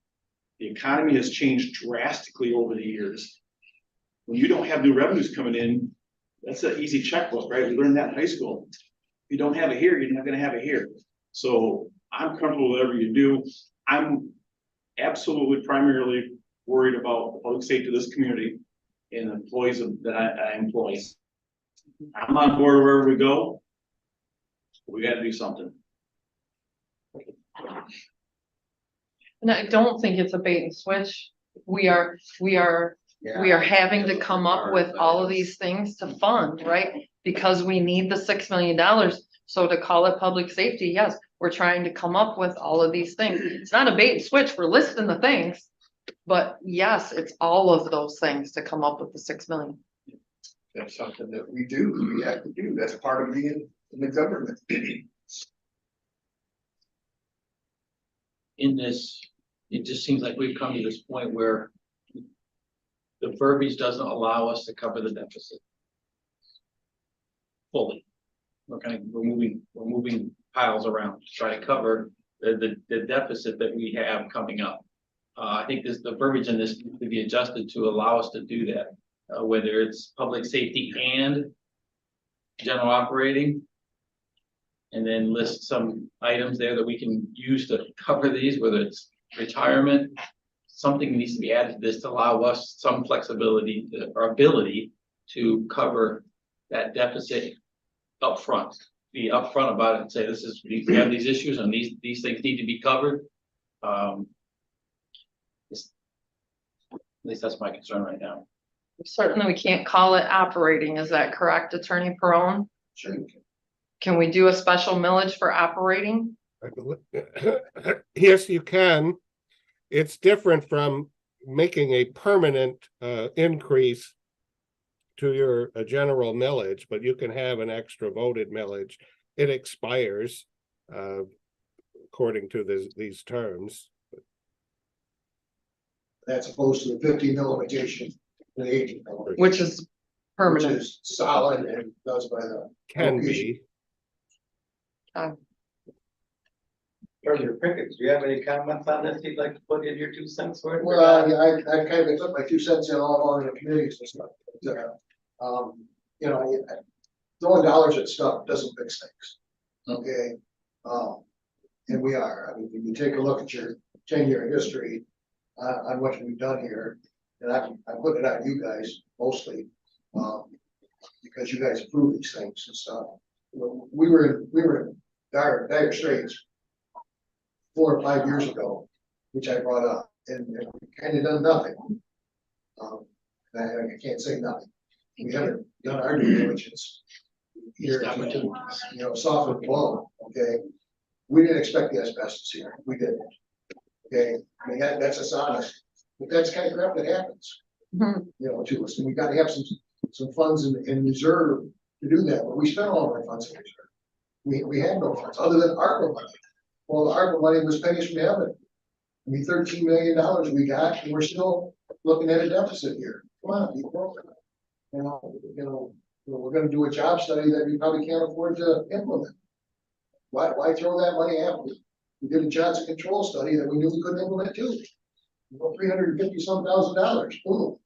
The economy has changed drastically over the years. When you don't have new revenues coming in, that's an easy checkbook, right? We learned that in high school. If you don't have it here, you're not gonna have it here. So I'm comfortable with whatever you do. I'm absolutely primarily worried about the public safety of this community and the employees that I employ. I'm on board wherever we go. We gotta do something. And I don't think it's a bait and switch. We are having to come up with all of these things to fund, right? Because we need the $6 million. So to call it public safety, yes, we're trying to come up with all of these things. It's not a bait and switch. We're listing the things. But yes, it's all of those things to come up with the 6 million. That's something that we do, we have to do, that's part of being in the government. In this, it just seems like we've come to this point where the verbiage doesn't allow us to cover the deficit fully. We're moving piles around to try to cover the deficit that we have coming up. I think the verbiage in this needs to be adjusted to allow us to do that, whether it's public safety and general operating. And then list some items there that we can use to cover these, whether it's retirement. Something needs to be added to this to allow us some flexibility or ability to cover that deficit upfront. Be upfront about it and say, this is, we have these issues and these things need to be covered. At least that's my concern right now. Certainly, we can't call it operating. Is that correct, Attorney Perone? Sure. Can we do a special millage for operating? Yes, you can. It's different from making a permanent increase to your general millage, but you can have an extra voted millage. It expires according to these terms. That's opposed to the 50 mil limitation, the 80 mil. Which is Which permanent. is solid and does by the. Can be. Treasurer Pickens, do you have any comments on this you'd like to put in your 2 cents worth? Well, I kind of put my 2 cents in all the committees and stuff. But, you know, throwing dollars at stuff doesn't fix things. Okay. And we are. I mean, if you take a look at your 10-year history on what we've done here, and I'm putting it on you guys mostly, because you guys approve these things and stuff. We were in dire straits 4 or 5 years ago, which I brought up, and we kind of done nothing. I can't say nothing. We haven't done our due diligence here to, you know, soften the blow. Okay, we didn't expect the asbestos here. We didn't. Okay, I mean that's us honest, but that's kind of crap that happens. Mhm. You know, to us, and we got to have some funds in reserve to do that. But we spent all of our funds in reserve. We had no funds other than ARPA money. Well, the ARPA money was pennies from heaven. I mean, $13 million we got, and we're still looking at a deficit here. Come on, people. You know, we're going to do a job study that we probably can't afford to implement. Why throw that money after? We did a Johnson control study that we knew we couldn't implement too. $350,000. Boom.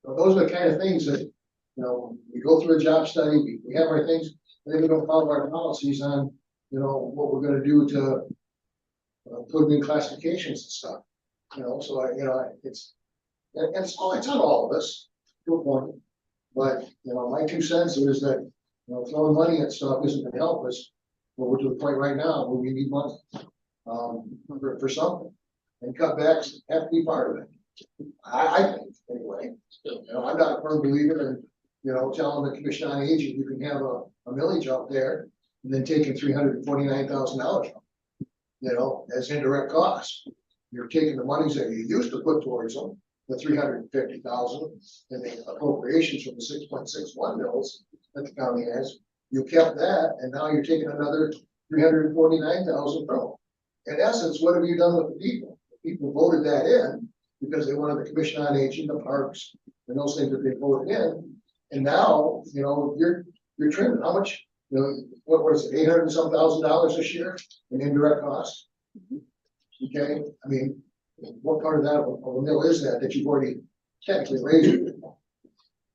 So those are the kind of things that, you know, we go through a job study, we have our things, and then we don't follow our policies on, you know, what we're going to do to put in classifications and stuff. You know, so you know, it's on all of us to a point. But you know, my 2 cents is that, you know, throwing money at stuff isn't going to help us. But we're to the point right now where we need money for something, and cutbacks have to be part of it. I think anyway. You know, I'm not a firm believer in, you know, telling the Commission on Aging you can have a millage out there and then taking $349,000, you know, as indirect costs. You're taking the monies that you used to put towards them, the 350,000, and the appropriations from the 6.61 mils that the county has. You kept that, and now you're taking another 349,000 from them. In essence, what have you done with the people? The people voted that in because they wanted the Commission on Aging, the parks, and those things that they voted in. And now, you know, you're trimming how much. You know, what was it, $800 and some thousand this year in indirect costs? Okay, I mean, what part of that of a mill is that you've already technically raised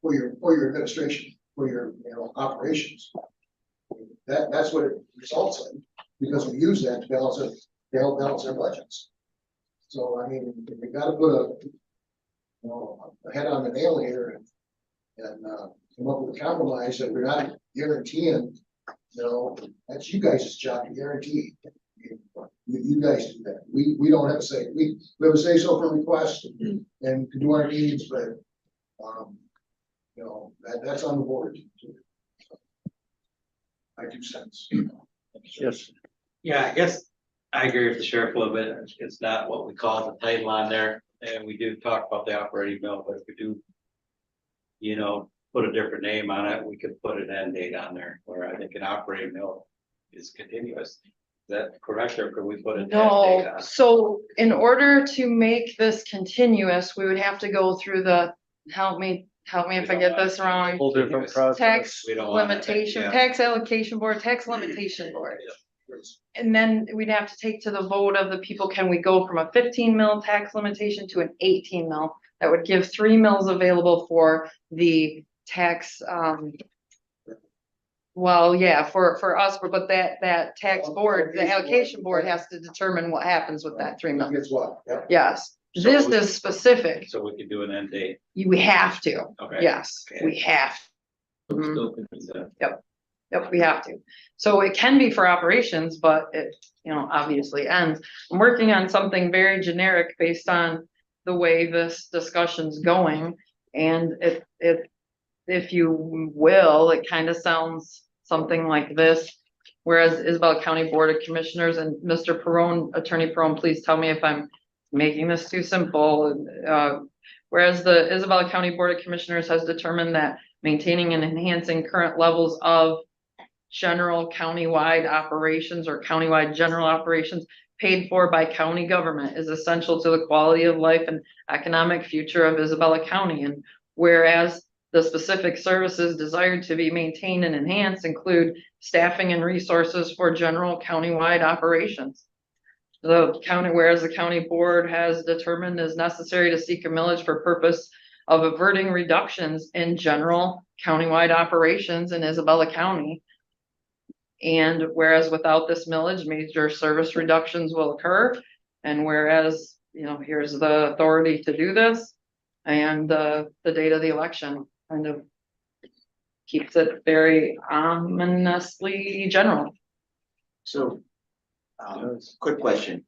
for your administration, for your, you know, operations? That's what it results in, because we use that to balance it, to help balance our budgets. So I mean, we got to put a head on the nail here and come up with a compromise that we're not guaranteeing. You know, that's you guys' job to guarantee. You guys do that. We don't have a say. We have a say so for requests and to do our needs, but you know, that's on the board. My 2 cents. Yes. Yeah, I guess I agree with the sheriff a little bit. It's not what we call the title on there, and we do talk about the operating bill, but if we do, you know, put a different name on it, we could put an end date on there, where I think an operating mill is continuous. Is that correct, or could we put an end date No, on it? so in order to make this continuous, we would have to go through the, help me if I get this wrong. Whole different process. Tax We don't want that, limitation, yeah. tax allocation board, tax limitation board. And then we'd have to take to the vote of the people, can we go from a 15 mil tax limitation to an 18 mil? That would give 3 mils available for the tax, Well, yeah, for us, but that tax board, the allocation board has to determine what happens with that 3 million. Guess what? Yeah. Yes, So this we- is specific. So we could do an end date. We have to, Okay. yes, we have. Mhm. Still could do that. Yep, we have to. So it can be for operations, but it, obviously ends. I'm working on something very generic based on the way this discussion's going. And if you will, it kind of sounds something like this. Whereas Isabella County Board of Commissioners and Mr. Perone, Attorney Perone, please tell me if I'm making this too simple. Whereas the Isabella County Board of Commissioners has determined that maintaining and enhancing current levels of general countywide operations or countywide general operations paid for by county government is essential to the quality of life and economic future of Isabella County. And whereas the specific services desired to be maintained and enhanced include staffing and resources for general countywide operations. Whereas the county board has determined is necessary to seek a millage for purpose of averting reductions in general countywide operations in Isabella County. And whereas without this millage, major service reductions will occur. And whereas, here's the authority to do this. And the date of the election kind of keeps it very ominously general. So, quick question.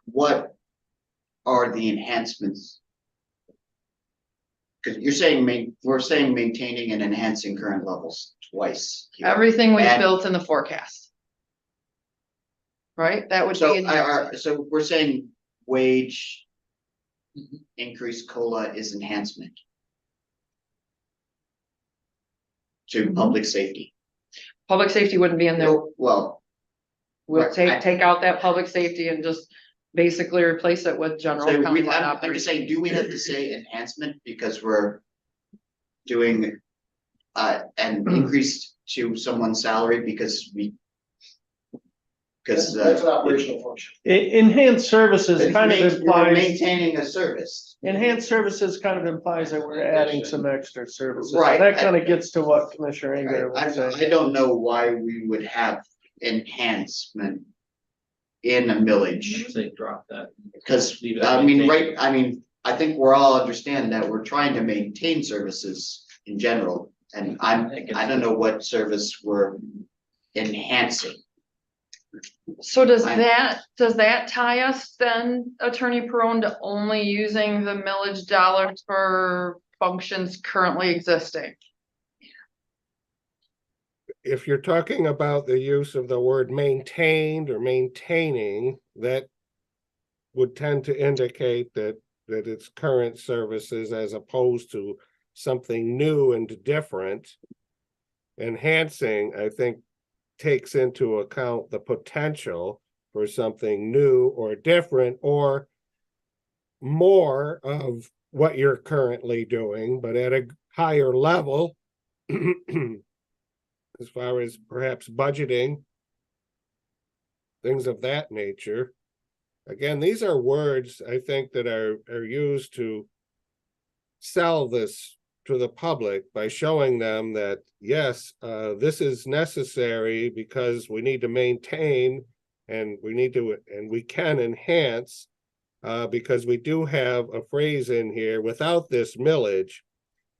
What are the enhancements? Because you're saying, we're saying maintaining and enhancing current levels twice. here. Everything we've And- built in the forecast. Right? That would So, be. enhancement. so we're saying wage increase COLA is enhancement to public safety. Public safety wouldn't be in there. Well, We'll right, take out that public safety and just basically replace it with general so countywide I'm just operations. saying, do we have to say enhancement because we're doing an increase to someone's salary because That's an operational function. Enhanced services kind of we're implies, maintaining a service. enhanced services kind of implies that we're adding some extra services. Right. That kind of gets to what Commissioner Inger I, was I saying. don't know why we would have enhancement in a millage, Say drop that. because, Leave it at I mean, maintain. right, I think we're all understand that we're trying to maintain services in general, and I don't know what service we're enhancing. So does I- that tie us then, Attorney Perone, to only using the millage dollars for functions currently existing? If you're talking about the use of the word maintained or maintaining, that would tend to indicate that it's current services as opposed to something new and different. Enhancing, I think, takes into account the potential for something new or different or more of what you're currently doing, but at a higher level. As far as perhaps budgeting, things of that nature. Again, these are words I think that are used to sell this to the public by showing them that, yes, this is necessary because we need to maintain and we can enhance because we do have a phrase in here, without this millage,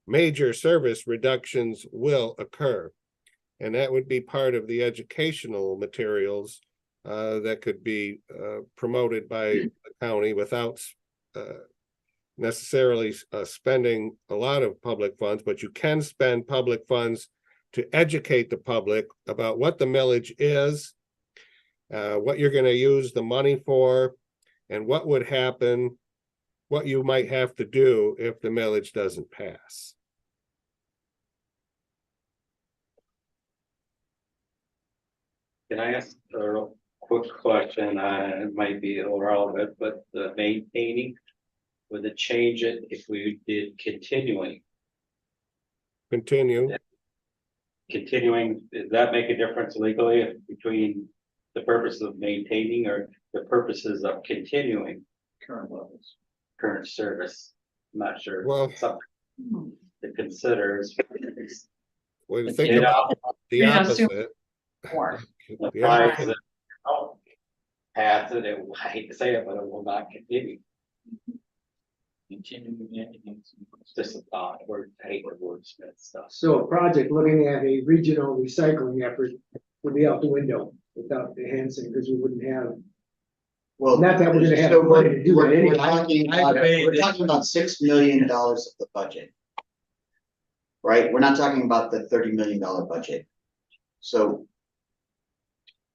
major service reductions will occur. And that would be part of the educational materials that could be promoted by the county without necessarily spending a lot of public funds, but you can spend public funds to educate the public about what the millage is, what you're going to use the money for, and what would happen, what you might have to do if the millage doesn't pass. Can I ask a real quick question? It might be irrelevant, but the maintaining, would it change it if we did continuing? Continue. Continuing, does that make a difference legally between the purpose of maintaining or the purposes of continuing Current levels. current service? I'm not sure. Well, Something to consider. Well, think You about know, the Yeah, so- opposite. More. the Yeah. price that, oh, path that it, I hate to say it, but it will not continue. Continuing it. It's just a thought, I hate the wordsmith stuff. So a project looking at a regional recycling effort would be out the window without the Hanson, because we wouldn't have. Well. Not that we're gonna have so money to do that we're anyway. we're talking about $6 million of the budget. Right? We're not talking about the $30 million budget. So,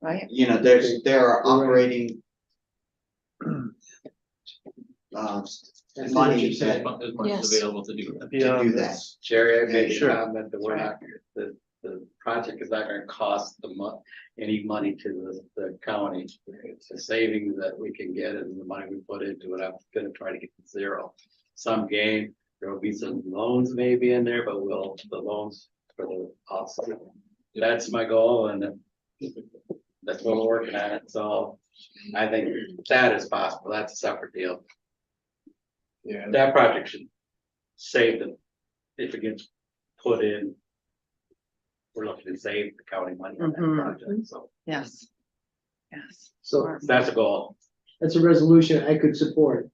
Right? you know, there are operating. That's Money what you said. As much Yes. as available to do that. To do that. Jerry, I made Sure. a comment that we're not, the project is not gonna cost any money to the county. It's a savings that we can get and the money we put into it, I'm gonna try to get to zero. Some gain, there will be some loans maybe in there, but the loans for the offset. That's my goal and that's what we're working at, so I think that is possible, that's a separate deal. Yeah, That project should save them if it gets put in. We're looking to save the county money on that Mhm. project, so Yes. Yes. So that's a goal. that's a resolution I could support.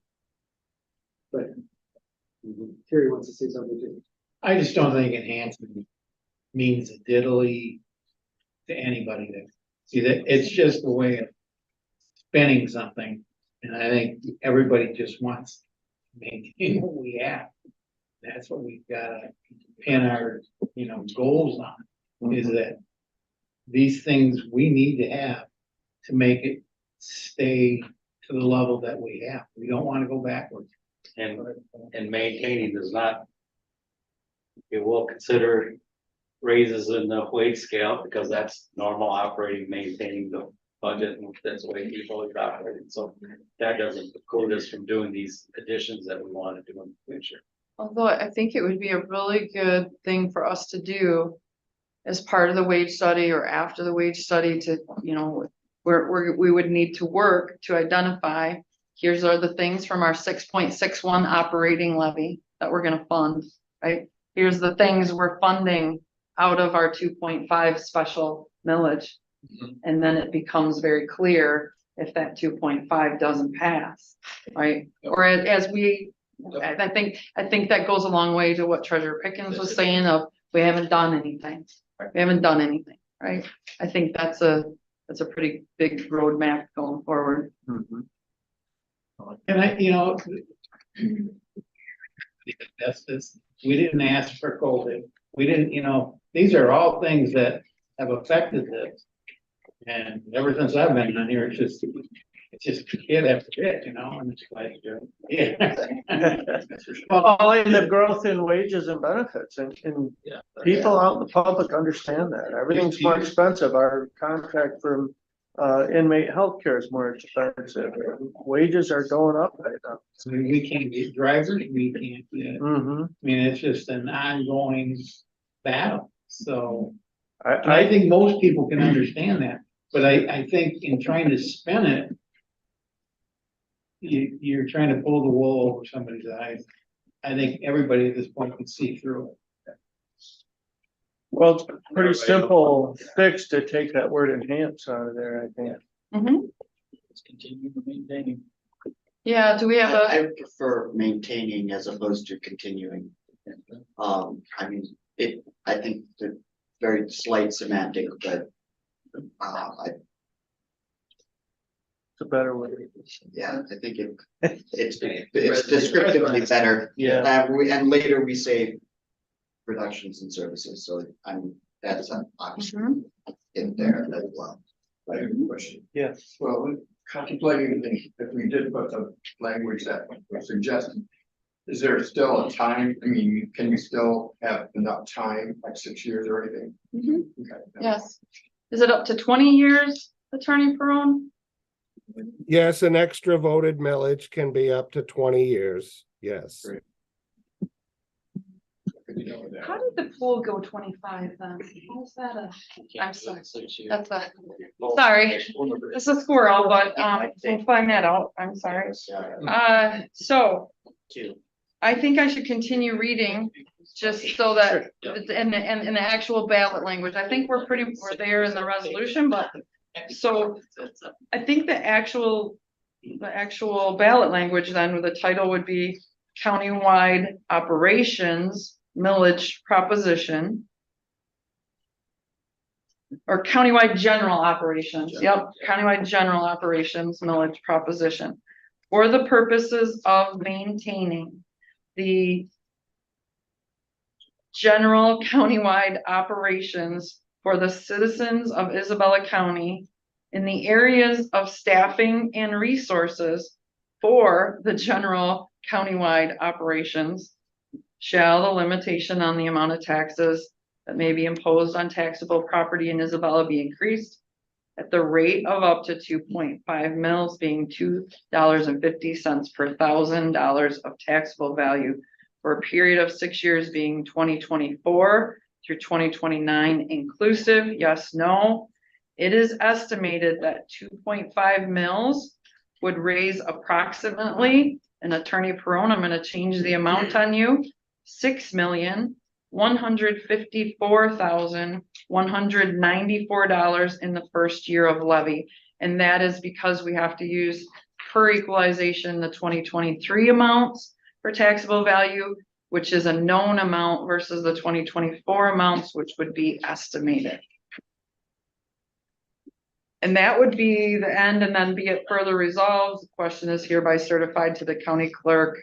But Terry wants to say something too. I just don't think enhancement means a diddly to anybody that, see that, it's just a way of spending something. And I think everybody just wants to maintain what we have. That's what we've gotta pin our, goals on, is that these things we need to have to make it stay to the level that we have. We don't wanna go backwards. And maintaining does not. It will consider raises in the wage scale because that's normal operating, maintaining the budget, and that's the way people are operating, so that doesn't preclude us from doing these additions that we want to do in the future. Although I think it would be a really good thing for us to do as part of the wage study or after the wage study to, we would need to work to identify, here's are the things from our 6.61 operating levy that we're gonna fund, right? Here's the things we're funding out of our 2.5 special millage. And then it becomes very clear if that 2.5 doesn't pass, right? Or as we, I think that goes a long way to what Treasurer Pickens was saying of, we haven't done anything. We haven't done anything, right? I think that's a pretty big roadmap going forward. And we didn't ask for COVID. We didn't, these are all things that have affected this. And ever since I've been on here, it's just hit after hit, and it's like, yeah. Well, and the growth in wages and benefits and people out in the public understand that. Everything's more expensive. Our contract for inmate healthcare is more expensive. Wages are going up right now. I mean, we can't get drivers, we can't get, I mean, it's just an ongoing battle, so. I think most people can understand that, but I think in trying to spin it, you're trying to pull the wool over somebody's eyes. I think everybody at this point can see through it. Well, it's a pretty simple fix to take that word enhance out of there, I think. Let's continue maintaining. Yeah, do we have a, I prefer maintaining as opposed to continuing. I mean, I think the very slight semantic, but It's a better way. yeah, I think it's descriptively better. Yeah. And later we say reductions in services, so that's an option in there as well. I have a question. Yes. Well, contemplating if we did put the language that was suggested, is there still a time? I mean, can we still have enough time, like 6 years or anything? Okay. yes. Is it up to 20 years, Attorney Perone? Yes, an extra voted millage can be up to 20 years. Yes. Great. How did the pool go 25 then? How's that I'm sorry. That's sorry, it's a squirrel, but we'll find that out. I'm sorry. So Two. I think I should continue reading, just so that, in the actual ballot language, I think we're there in the resolution, but. So, I think the actual ballot language then, the title would be countywide operations millage proposition. Or countywide general operations, yep, countywide general operations millage proposition. For the purposes of maintaining the general countywide operations for the citizens of Isabella County in the areas of staffing and resources for the general countywide operations, shall the limitation on the amount of taxes that may be imposed on taxable property in Isabella be increased at the rate of up to 2.5 mils, being $2.50 per $1,000 of taxable value for a period of 6 years, being 2024 through 2029 inclusive. Yes, no. It is estimated that 2.5 mils would raise approximately, and Attorney Perone, I'm going to change the amount on you, $6,154,194 in the first year of levy. And that is because we have to use per equalization the 2023 amounts for taxable value, which is a known amount, versus the 2024 amounts, which would be estimated. And that would be the end, and then be it further resolved, the question is hereby certified to the county clerk.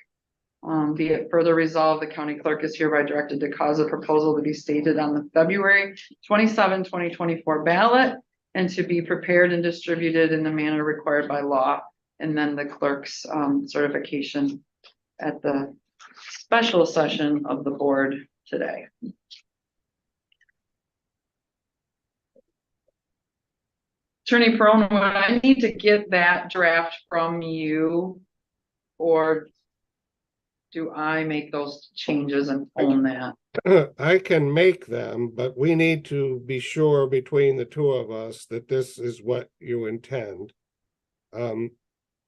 Be it further resolved, the county clerk is hereby directed to cause a proposal to be stated on the February 27, 2024 ballot, and to be prepared and distributed in the manner required by law. And then the clerk's certification at the special session of the board today. Attorney Perone, would I need to get that draft from you, or do I make those changes and own that? I can make them, but we need to be sure between the two of us that this is what you intend. I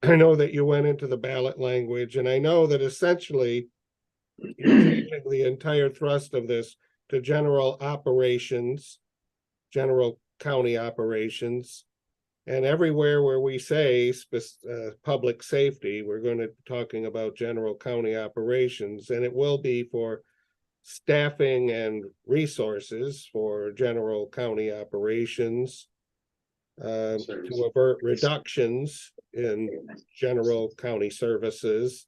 know that you went into the ballot language, and I know that essentially you're changing the entire thrust of this to general operations, general county operations. And everywhere where we say public safety, we're going to be talking about general county operations, and it will be for staffing and resources for general county operations, to avert reductions in general county services.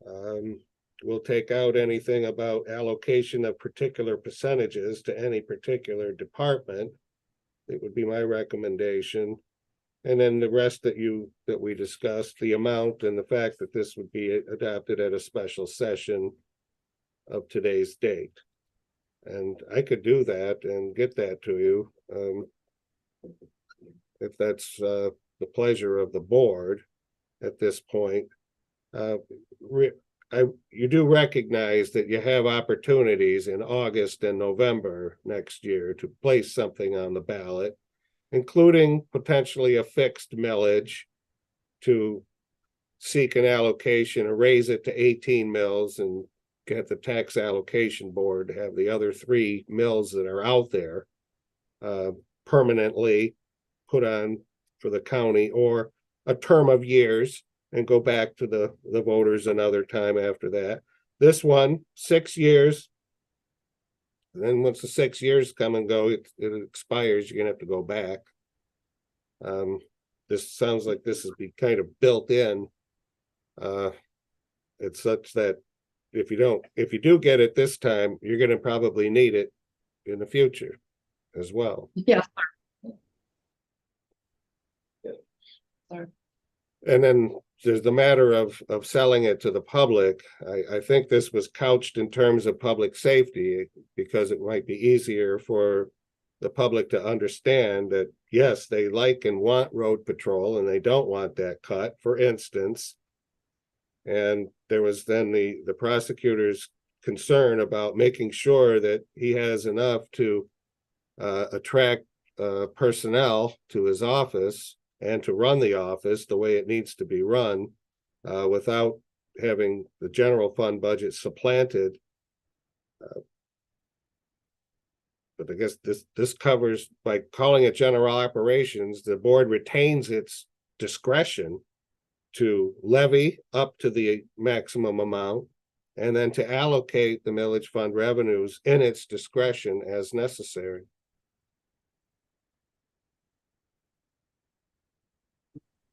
We'll take out anything about allocation of particular percentages to any particular department. It would be my recommendation. And then the rest that we discussed, the amount and the fact that this would be adopted at a special session of today's date. And I could do that and get that to you, if that's the pleasure of the board at this point. You do recognize that you have opportunities in August and November next year to place something on the ballot, including potentially a fixed millage, to seek an allocation or raise it to 18 mills and get the tax allocation board to have the other 3 mills that are out there permanently put on for the county, or a term of years and go back to the voters another time after that. This one, 6 years. And then once the 6 years come and go, it expires, you're gonna have to go back. This sounds like this is be kind of built in. It's such that if you do get it this time, you're gonna probably need it in the future as well. Yes. And then there's the matter of selling it to the public. I think this was couched in terms of public safety, because it might be easier for the public to understand that, yes, they like and want road patrol and they don't want that cut, for instance. And there was then the prosecutor's concern about making sure that he has enough to attract personnel to his office and to run the office the way it needs to be run, without having the general fund budget supplanted. But I guess this covers, by calling it general operations, the board retains its discretion to levy up to the maximum amount and then to allocate the millage fund revenues in its discretion as necessary.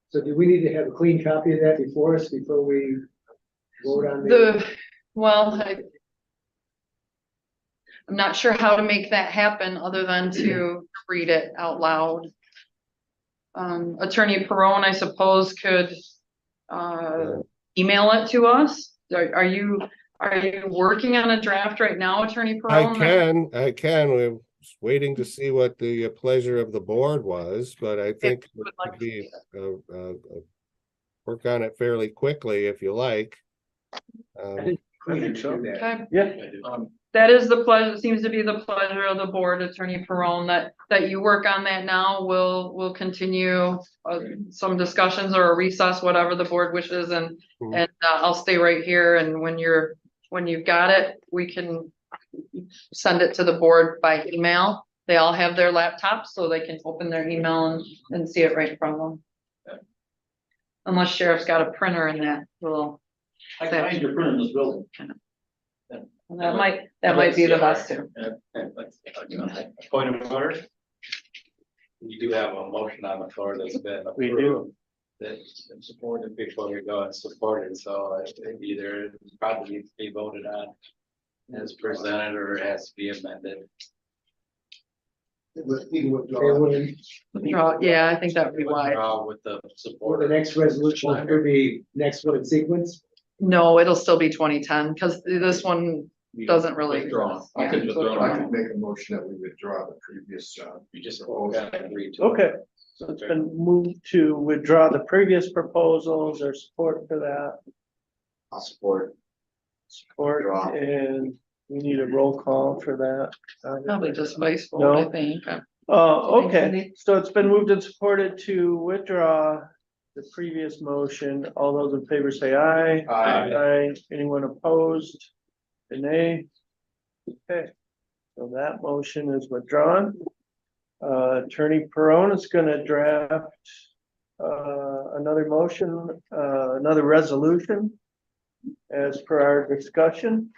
So do we need to have a clean copy of that before us, before we vote on the? Well, I'm not sure how to make that happen other than to read it out loud. Attorney Perone, I suppose, could email it to us. Are you working on a draft right now, Attorney Perone? I can, we're waiting to see what the pleasure of the board was, but I think it would would like to be work on it fairly quickly if you like. I think so. Okay. Yeah, That is the pleasure, seems to be the pleasure of the board, Attorney Perone, that you work on that now. We'll continue some discussions or a recess, whatever the board wishes, and I'll stay right here, and when you've got it, we can send it to the board by email. They all have their laptops, so they can open their email and see it right in front of them. Unless Sheriff's got a printer in that little. I can find your printer in this building. That might be the best too. Point of order. You do have a motion on the floor that's been we approved, do. that's been supported before we go and support it, so it either probably needs to be voted on as presented or it has to be amended. Even with Withdraw, yeah, I think that would be wise. Withdraw with the For support. the next resolution, for the next one in sequence? No, it'll still be 2010, because this one doesn't really. Withdraw. I Yeah. could withdraw. I could make a motion that we withdraw the previous, You just agree to. Okay, so it's been moved to withdraw the previous proposals or support for that. I'll support. Support, Withdraw. and we need a roll call for that. Probably just vice vote, No. I think. Okay, so it's been moved and supported to withdraw the previous motion. All those in favor say aye. Aye. Anyone opposed? Say nay. Okay, so that motion is withdrawn. Attorney Perone is gonna draft another motion, another resolution as per our discussion.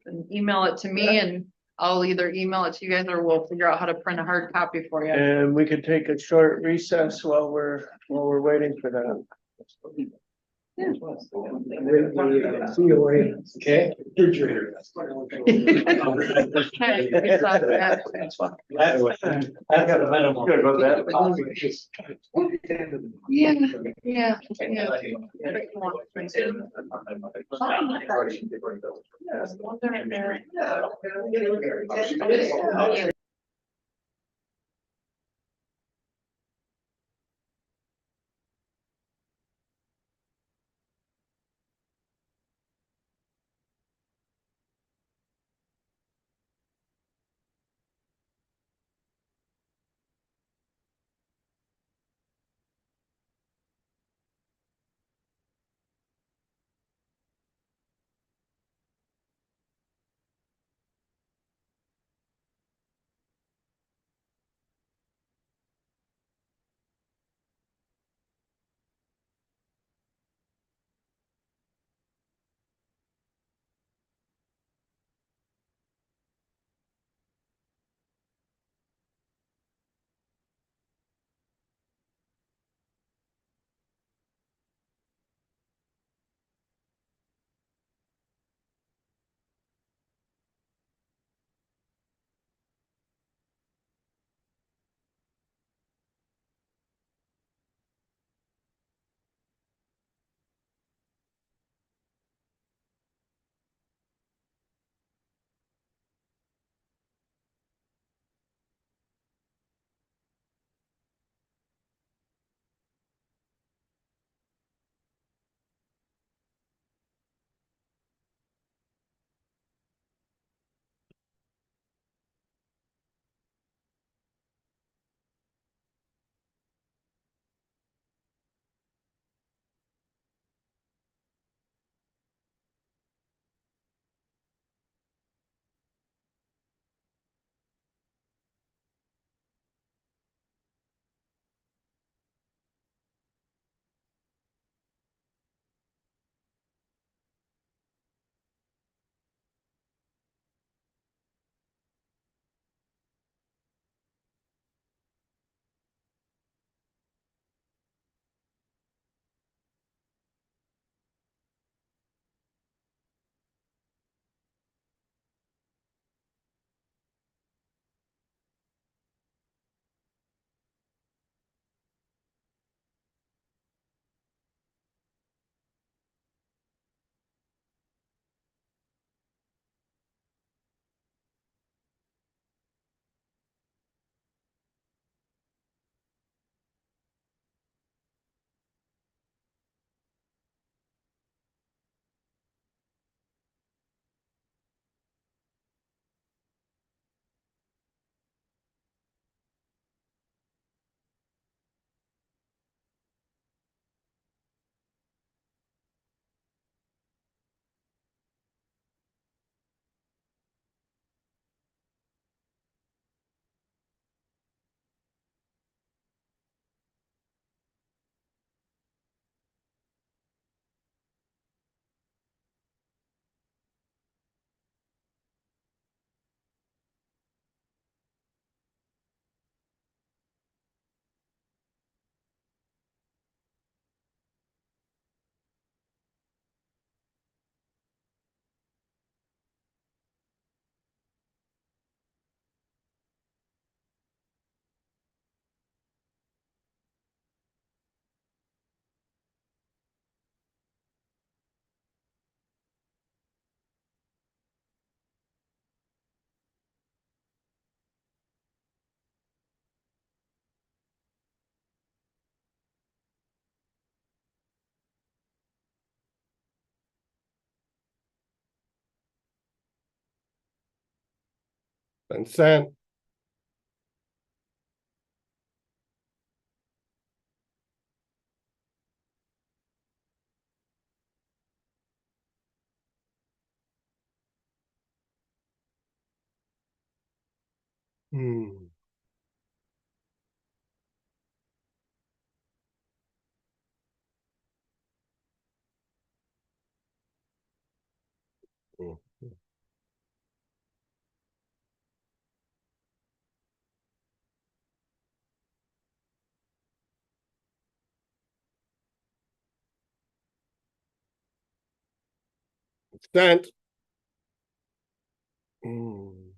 And email it to me and I'll either email it to you guys or we'll figure out how to print a hard copy for you. And we could take a short recess while we're waiting for that. COA. Okay. Refrigerator. Okay, besides that, I've got a minimum. Good about that. Yeah, yeah, yeah. Been sent. Hmm. Hmm. Sent. Hmm.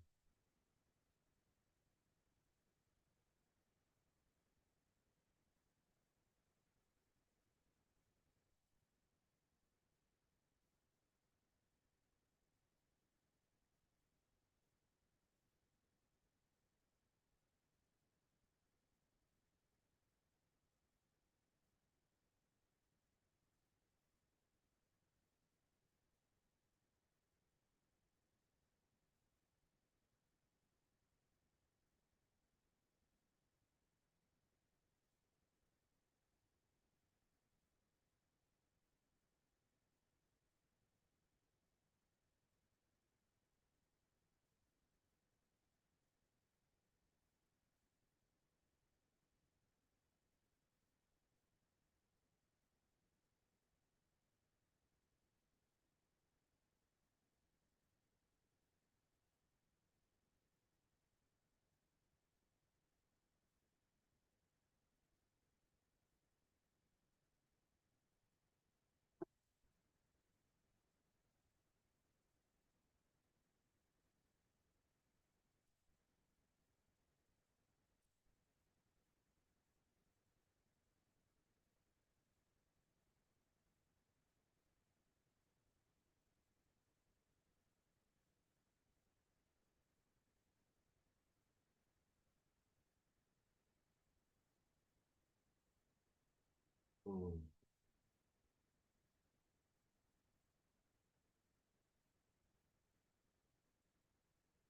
Hmm.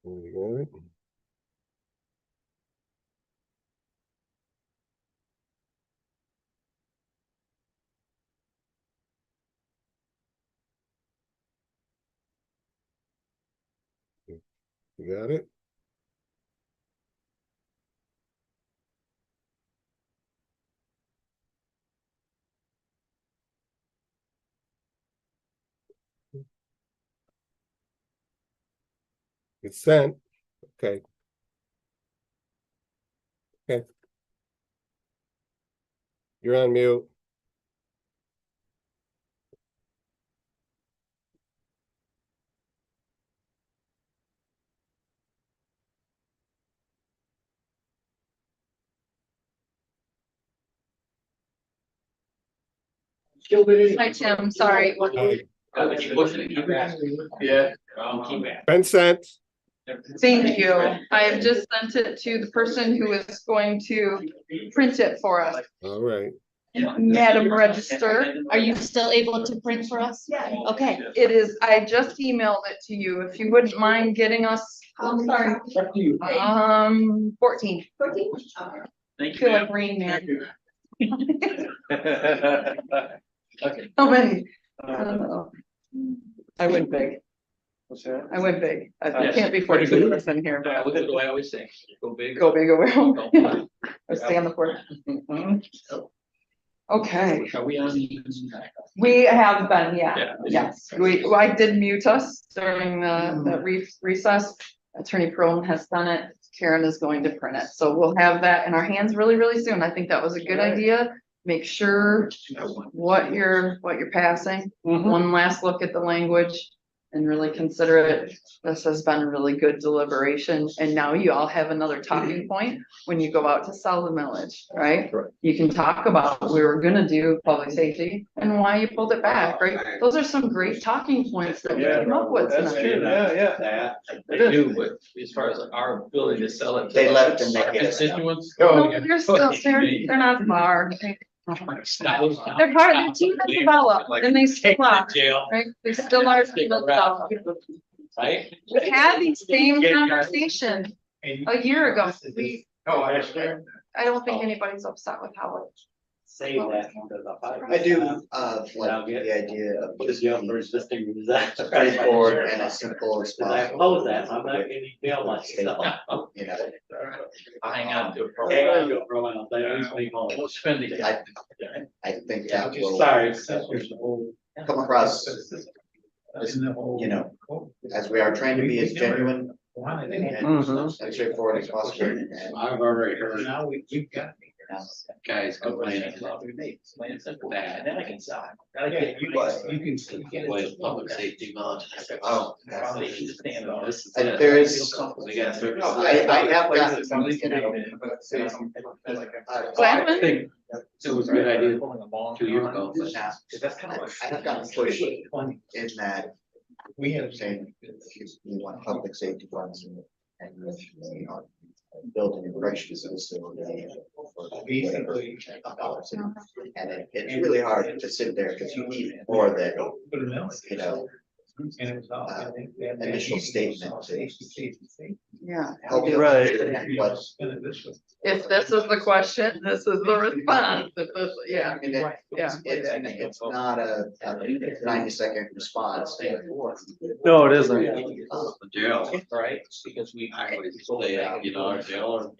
You got it? You got it? It's sent. Okay. Okay. You're on mute. Hi, Tim, sorry. Yeah. Been sent. Thank you. I have just sent it to the person who is going to print it for us. All right. Madam Register, Are you still able to print for us? Yeah. Okay. it is, I just emailed it to you. If you wouldn't mind getting us, I'm sorry, 14. Thank Feel like Rain Man. Okay. How many? I don't know. I went big. What's that? I went big. I Yes. can't be 14 of us in here, Yeah, but what do I always say? Go big. go big or home. Or stay on the floor. Okay, Are we on? we have been, Yeah. yeah, yes. Well, I did mute us during the recess. Attorney Pearlman has done it. Karen is going to print it. So we'll have that in our hands really, really soon. I think that was a good idea. Make sure what you're passing. One last look at the language and really consider it. This has been a really good deliberation. And now you all have another talking point when you go out to sell the millage, right? You can talk about what we were gonna do public safety and why you pulled it back, right? Those are some great talking points that we came up with That's tonight. true, yeah. They do, but as far as our ability to sell it. to They our left and they gave it. Constituents. No, they're still, they're not far. They're hard, they're cheap to develop and they still are, Jail. right? They still are. to develop. right? We had the same conversation a year ago. Oh, I don't think anybody's upset with how it. Say that. under the fire. I do, like the idea of What is just the other system is that? straightforward and as simple as Cause I possible. oppose that, I'm not getting bail myself. You know, I hang on to it. Hey, I go for a while, but I usually won't. We'll spend it. I think that will Sorry. come across, as, you know, as we are trying to be as genuine Mhm. and straightforward as possible. And I've already heard Now we've got. guys complaining about that. Then I can sell. You can see. With public safety knowledge. Oh. This is And it. there is, We got to- I have gotten some, you know, I think It was a good idea 2 years ago, but now, That's kind of like. I have gotten pushed in that We have. saying, if you want public safety funds and, you know, building a corrections facility. for whatever, And it's really hard to sit there because you need more than, you know, initial statement to Yeah, help you Right. understand what. if this is the question, this is the response. If this, yeah, I mean, it's not a 90-second response. No, it isn't. the jail, Right, because we. I would say, you know, our jail.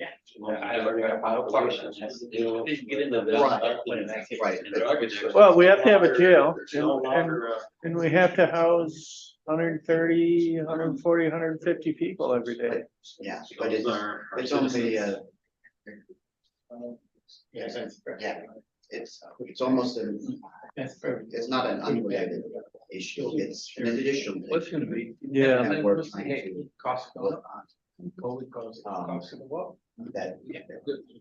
I learned about questions. Has to deal with. Get into this. Right. And drug addiction. Well, we have to have a jail It's no longer, and we have to house 130, 140, 150 people every day. Yeah, but it's only, yeah, it's almost an, it's not an unrelated issue, it's an additional. What's gonna be? Yeah. And we're trying to Cost. work COVID costs. Costs of what? on that.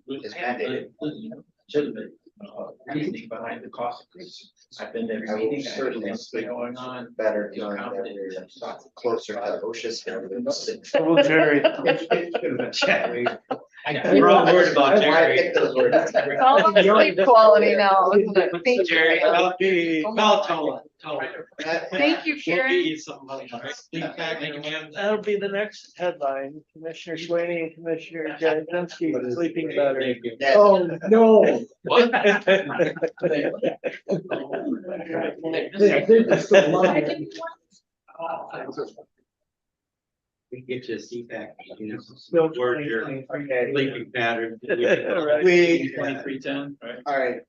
It's mandated. Legitimate, reasoning behind the cost increase. I've been to I every will meeting, I certainly understand what's speak going on. Better, knowing that we're closer to OSHA's. Well, Jerry, we're all worried about I Jerry. picked those words. it's all about sleep quality now, isn't it? Thank you. Jerry, I'll be, I'll tell him. Thank you, We'll Karen. get you some money, all right? Sleep back, man. that'll be the next headline. Commissioner Sweeney and Commissioner Jazinski sleeping better. Yeah. Oh, no. What? They're still alive. We can get you a CPAC, you know, Still work your sleeping pattern. Right. We, 2310, right? all right,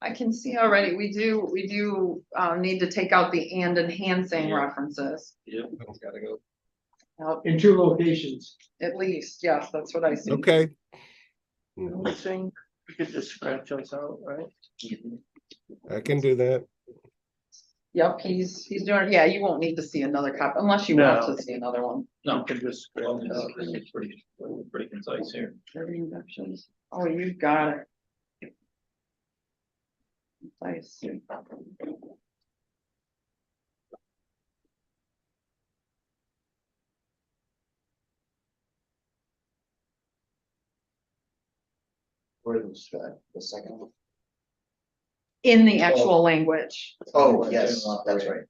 I can see already, we do need to take out the and enhancing references. Gotta go. In 2 locations. At least, yes, that's what I see. Okay. I think we could just scratch those out, right? I can do that. Yep, he's doing, yeah, you won't need to see another copy unless you want No. to see another one. No, We could just scratch well, it out. it's pretty concise here. Thirty inductions. Oh, you got it. I see. where was the second one? In the actual language. Oh, yes, that's right.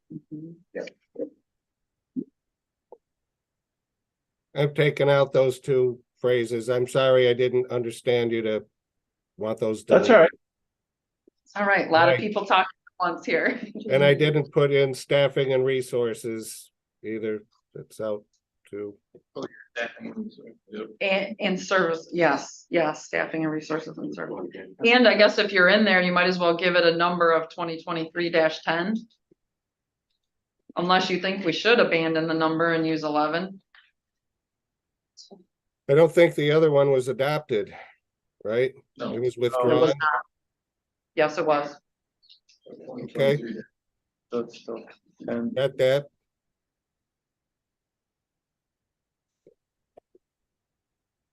I've taken out those two phrases. I'm sorry I didn't understand you to want those. That's all right. All right, a lot of Right. people talking at once here. And I didn't put in staffing and resources either. It's out too. And service, yes, staffing and resources and service. And I guess if you're in there, you might as well give it a number of 2023-10. Unless you think we should abandon the number and use 11. I don't think the other one was adopted, right? No. It was It was withdrawn. not. Yes, it was. Okay, So it's still 10. got that.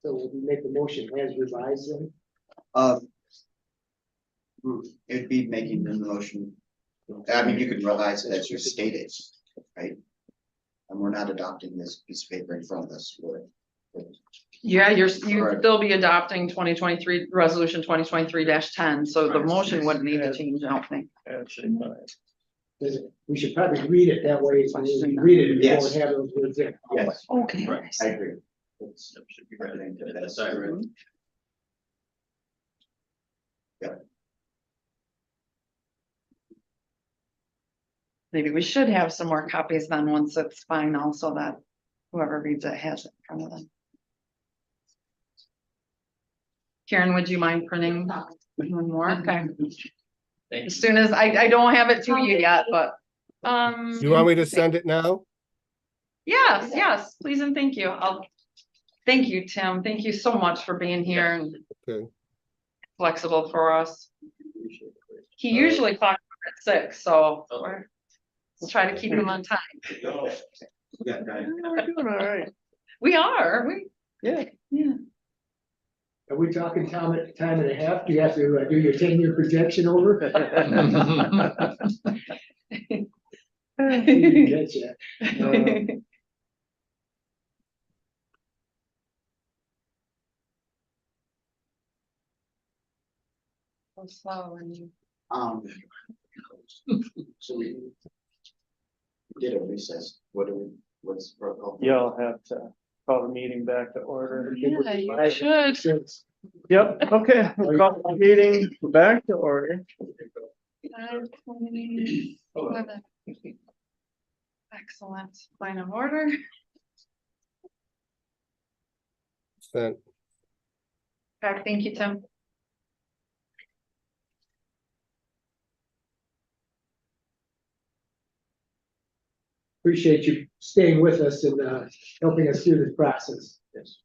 So we make the motion as revised then? It'd be making the motion. I mean, you could revise it as you stated, right? And we're not adopting this piece of paper in front of us. Yeah, you'd Right. still be adopting 2023, resolution 2023-10, so the motion wouldn't need to change, I don't think. Actually, fine. We should probably read it that way, so when we read it, we won't Yes. have those words there. Yes, Okay. I agree. It's Should be ready. everything to That's that. right. Maybe we should have some more copies then, once it's final, so that whoever reads it has it in front of them. Karen, would you mind printing one more? Okay, Thank as you. soon as, I don't have it to you yet, but, You want me to send it now? yes, yes, please and thank you. Thank you, Tim. Thank you so much for being here and Okay. flexible for us. He usually clocks at 6, so we'll try to keep him on time. Yeah, guys. We're doing all right. We are, Yeah. yeah. Are we talking time and a half? Do you have to do your 10-year projection over? Getcha. So slow and you- So we did a recess. What's the protocol? You'll have to call the meeting back to order. Yeah, you should. Yep, okay, we'll call the meeting back to order. 5:27. Excellent, point of order. Sent. Okay, thank you, Tim. Appreciate you staying with us and helping us through this process. Yes.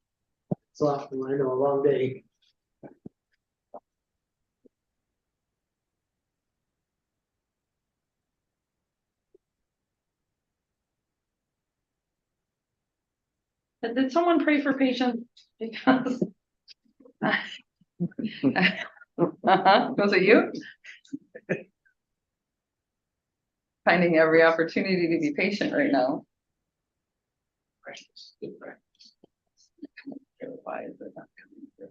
It's often, I know, a long day. Did someone pray for patience? Because. Was it you? Finding every opportunity to be patient right now. Practice, good practice. Why is it not coming through?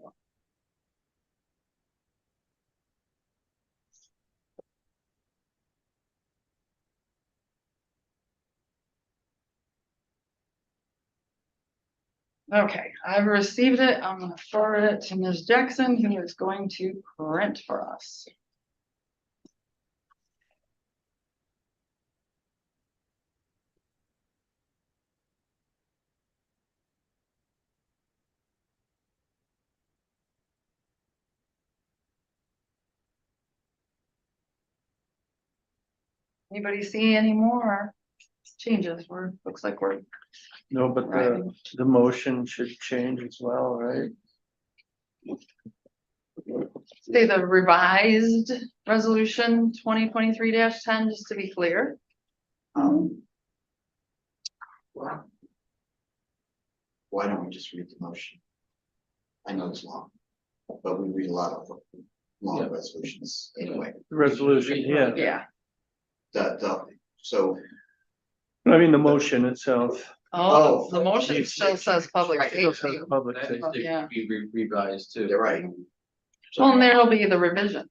Okay, I've received it. I'm gonna forward it to Ms. Jackson, who is going to print for us. Anybody see any more changes? Looks like we're No, but the motion should change as well, right? say the revised resolution 2023-10, just to be clear. Wow. Why don't we just read the motion? I know it's long, but we read a lot of long Yeah. resolutions anyway. Resolution, yeah. Yeah. So, I mean, the motion itself. Oh, Oh. the motion still says public Right. Still safety. says public That safety. needs to Yeah. be revised too. you're right. Well, and there'll be the revision.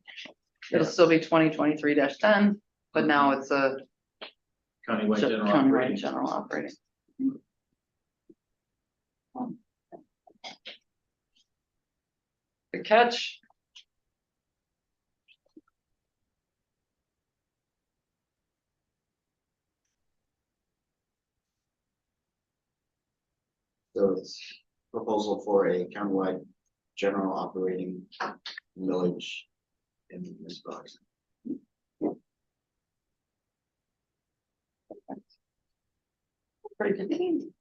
It'll Yeah. still be 2023-10, but now it's a Countywide general countywide operating. general operating. Good catch. So it's proposal for a countywide general operating village in this box. Pretty good team.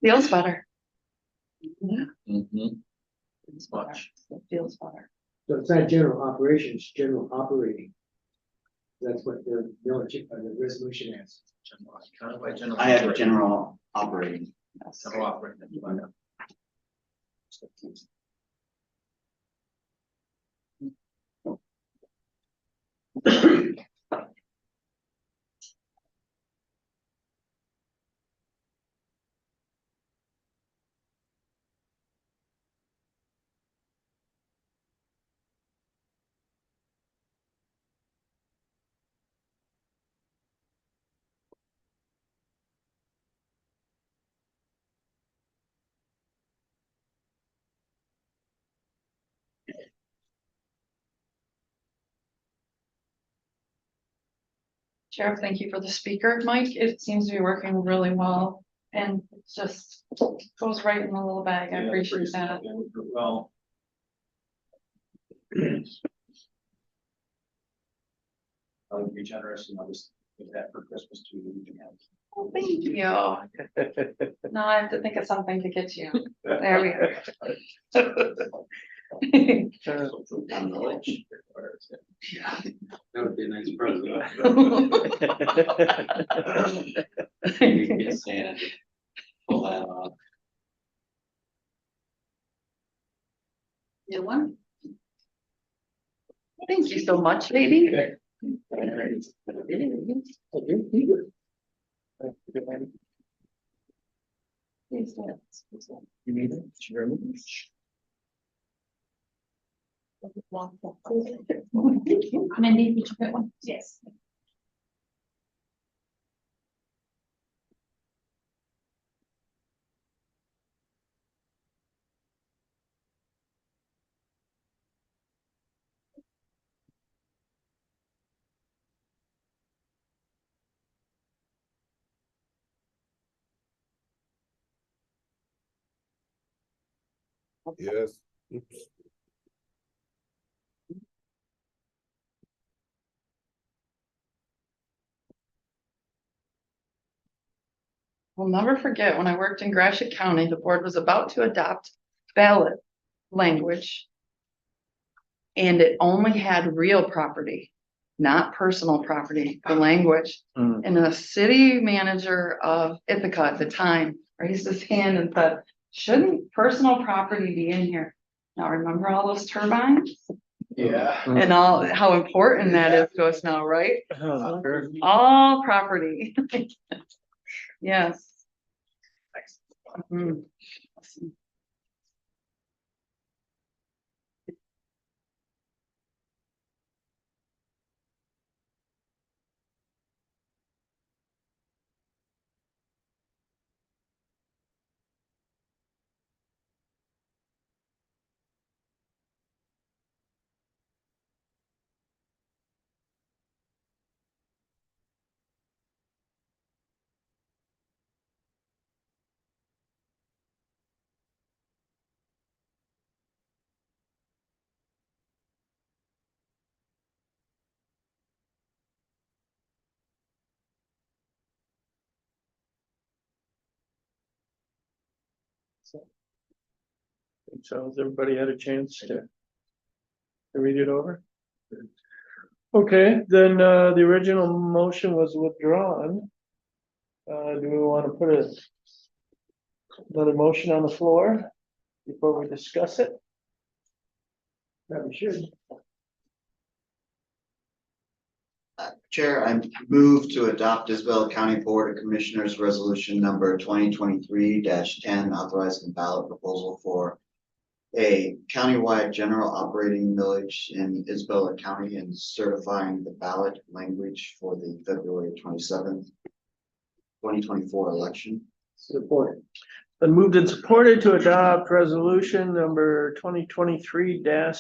Feels better. Mhm. Feels better. Much. It feels better. So it's not general operations, general operating. That's what the village, the resolution is. Countywide general I have operating. general operating. General operating, that's fine. Sheriff, thank you for the speaker, Mike. It seems to be working really well and it just goes right in the little bag. I appreciate that. Well. I'll be generous and I'll just give that for Christmas to you. Oh, thank you. Now I have to think of something to get you. There we go. That would be a nice present. Get Santa to pull that off. New one? Thank you so much, baby. You need it? Sure. Mindy, did you get one? Yes. Yes. Oops. I'll never forget when I worked in Gratiot County, the board was about to adopt ballot language. And it only had real property, not personal property, the language. Mm. And the city manager of Ithaca at the time raised his hand and said, shouldn't personal property be in here? Now, remember all those turbines Yeah. and all, how important that is to us now, right? Oh, sure. All property. Yes. Mhm. So has everybody had a chance to read it over? Okay, then, the original motion was withdrawn. Do we want to put another motion on the floor before we discuss it? That we should. Chair, I move to adopt Isabella County Board of Commissioners Resolution number 2023-10, authorizing the ballot proposal for a countywide general operating millage in Isabella County and certifying the ballot language for the February 27th, 2024 election. Support. Been moved and supported to adopt resolution number 2023-10,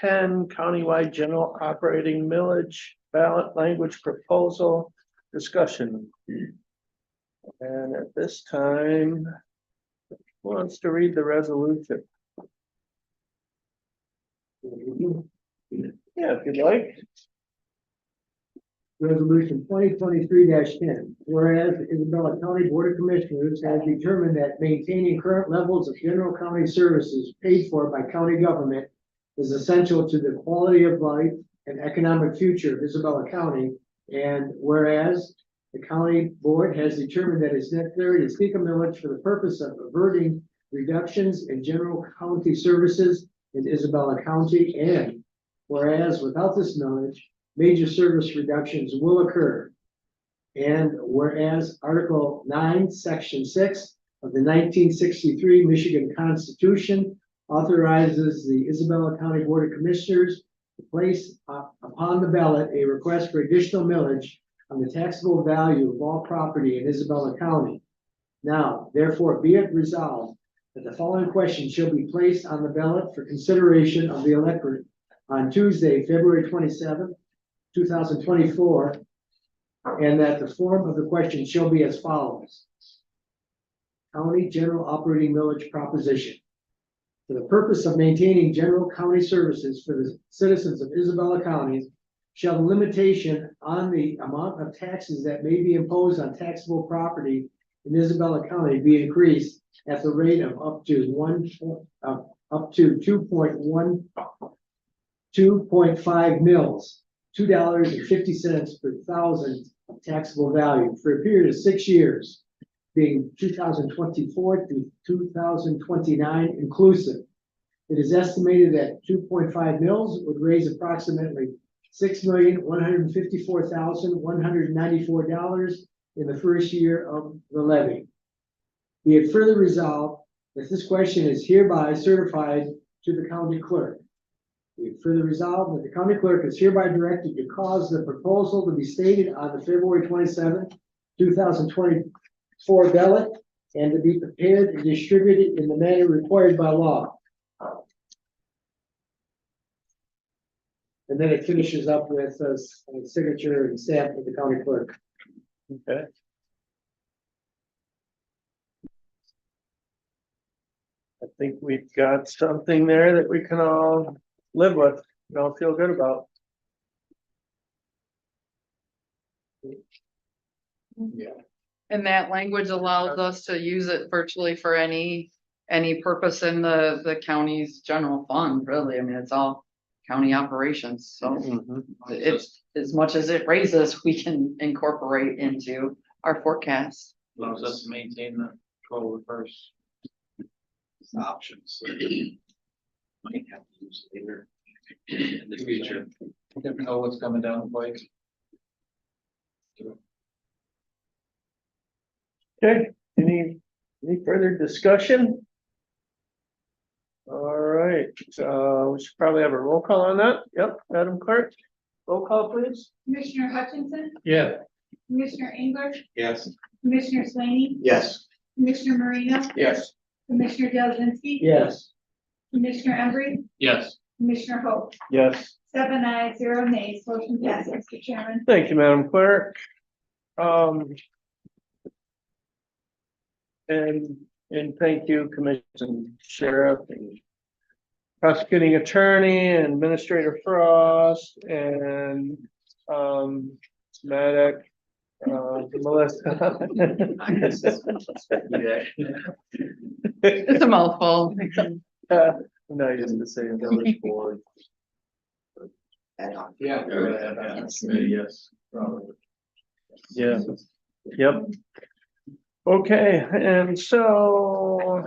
countywide general operating millage ballot language proposal discussion. And at this time, who wants to read the resolution? Yeah, if you'd like. Resolution 2023-10, whereas the Isabella County Board of Commissioners has determined that maintaining current levels of general county services paid for by county government is essential to the quality of life and economic future of Isabella County. And whereas the county board has determined that it's necessary to seek a millage for the purpose of averting reductions in general county services in Isabella County. And whereas without this millage, major service reductions will occur. And whereas Article 9, Section 6 of the 1963 Michigan Constitution authorizes the Isabella County Board of Commissioners to place upon the ballot a request for additional millage on the taxable value of all property in Isabella County. Now, therefore, be it resolved that the following question shall be placed on the ballot for consideration of the electorate on Tuesday, February 27th, 2024, and that the form of the question shall be as follows. County General Operating Millage Proposition. For the purpose of maintaining general county services for the citizens of Isabella County, shall the limitation on the amount of taxes that may be imposed on taxable property in Isabella County be increased at the rate of up to 2.5 mils, $2.50 per thousand of taxable value for a period of 6 years, being 2024 to 2029 inclusive. It is estimated that 2.5 mils would raise approximately $6,154,194 in the first year of the levy. Be it further resolved that this question is hereby certified to the county clerk. Be it further resolved that the county clerk is hereby directed to cause the proposal to be stated on the February 27th, 2024 ballot and to be prepared and distributed in the manner required by law. And then it finishes up with a signature and stamp of the county clerk. Okay. I think we've got something there that we can all live with, and all feel good about. And that language allows us to use it virtually for any purpose in the county's general fund, really. I mean, it's all county operations, so it's as much as it raises, we can incorporate into our forecast. Allows us to maintain the control of the purse. Options. Might have to use later in the future. Never know what's coming down the pike. Okay, any further discussion? All right, we should probably have a roll call on that. Yep, Madam Clerk, roll call, please. Commissioner Hutchinson, Yeah. Commissioner Engler, Yes. Commissioner Slaney, Yes. Commissioner Marino, Yes. Commissioner Del. Yes. Commissioner Embry, Yes. Commissioner Hope. Yes. 7 ayes, 0 nays, motion passes, Mr. Chairman. Thank you, Madam Clerk. And thank you, Commissioner Sheriff and Prosecuting Attorney and Administrator Frost and Maddox, Melissa. It's a mouthful. No, you didn't say village board. Yeah. Yes. Yeah, yep. Okay, and so,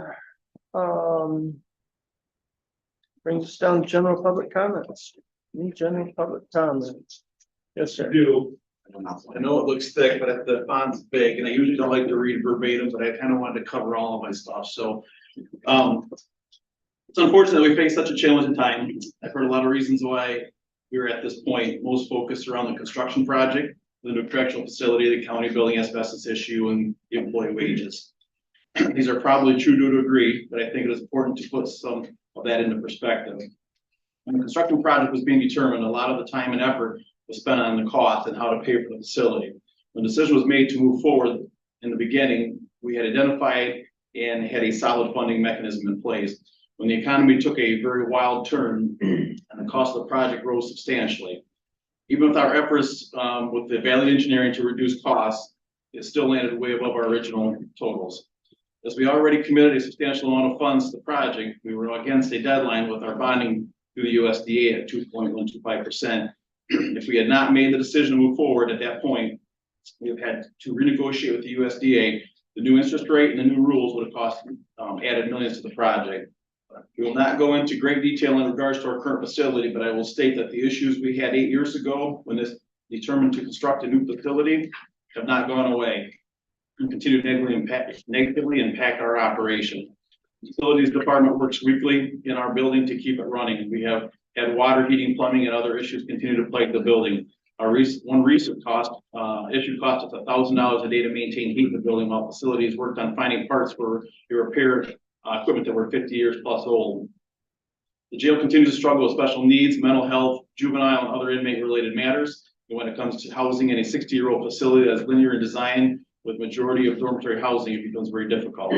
brings us down to general public comments. Any general public comments? Yes, sir. Do. I know it looks thick, but the font's big, and I usually don't like to read verbatim, but I kind of wanted to cover all of my stuff, so. It's unfortunate we face such a challenging time. I've heard a lot of reasons why we're at this point, most focused around the construction project, the new correctional facility, the county building asbestos issue, and the employee wages. These are probably true to a degree, but I think it is important to put some of that into perspective. When the construction project was being determined, a lot of the time and effort was spent on the cost and how to pay for the facility. When the decision was made to move forward in the beginning, we had identified and had a solid funding mechanism in place. When the economy took a very wild turn and the cost of the project rose substantially, even with our efforts with the Valley Engineering to reduce costs, it still landed way above our original totals. As we already committed a substantial amount of funds to the project, we were against a deadline with our bonding through the USDA at 2.125%. If we had not made the decision to move forward at that point, we have had to renegotiate with the USDA. The new interest rate and the new rules would have cost added millions to the project. We will not go into great detail in regards to our current facility, but I will state that the issues we had 8 years ago when this determined to construct a new facility have not gone away and continue to negatively impact our operation. The facilities department works weekly in our building to keep it running. We have had water, heating, plumbing, and other issues continue to plague the building. Our one recent issue cost us $1,000 a day to maintain heat in the building while facilities worked on finding parts for the repair equipment that were 50 years plus old. The jail continues to struggle with special needs, mental health, juvenile, and other inmate related matters. when it comes to housing in a 60-year-old facility that's linear in design with majority of dormitory housing, it becomes very difficult.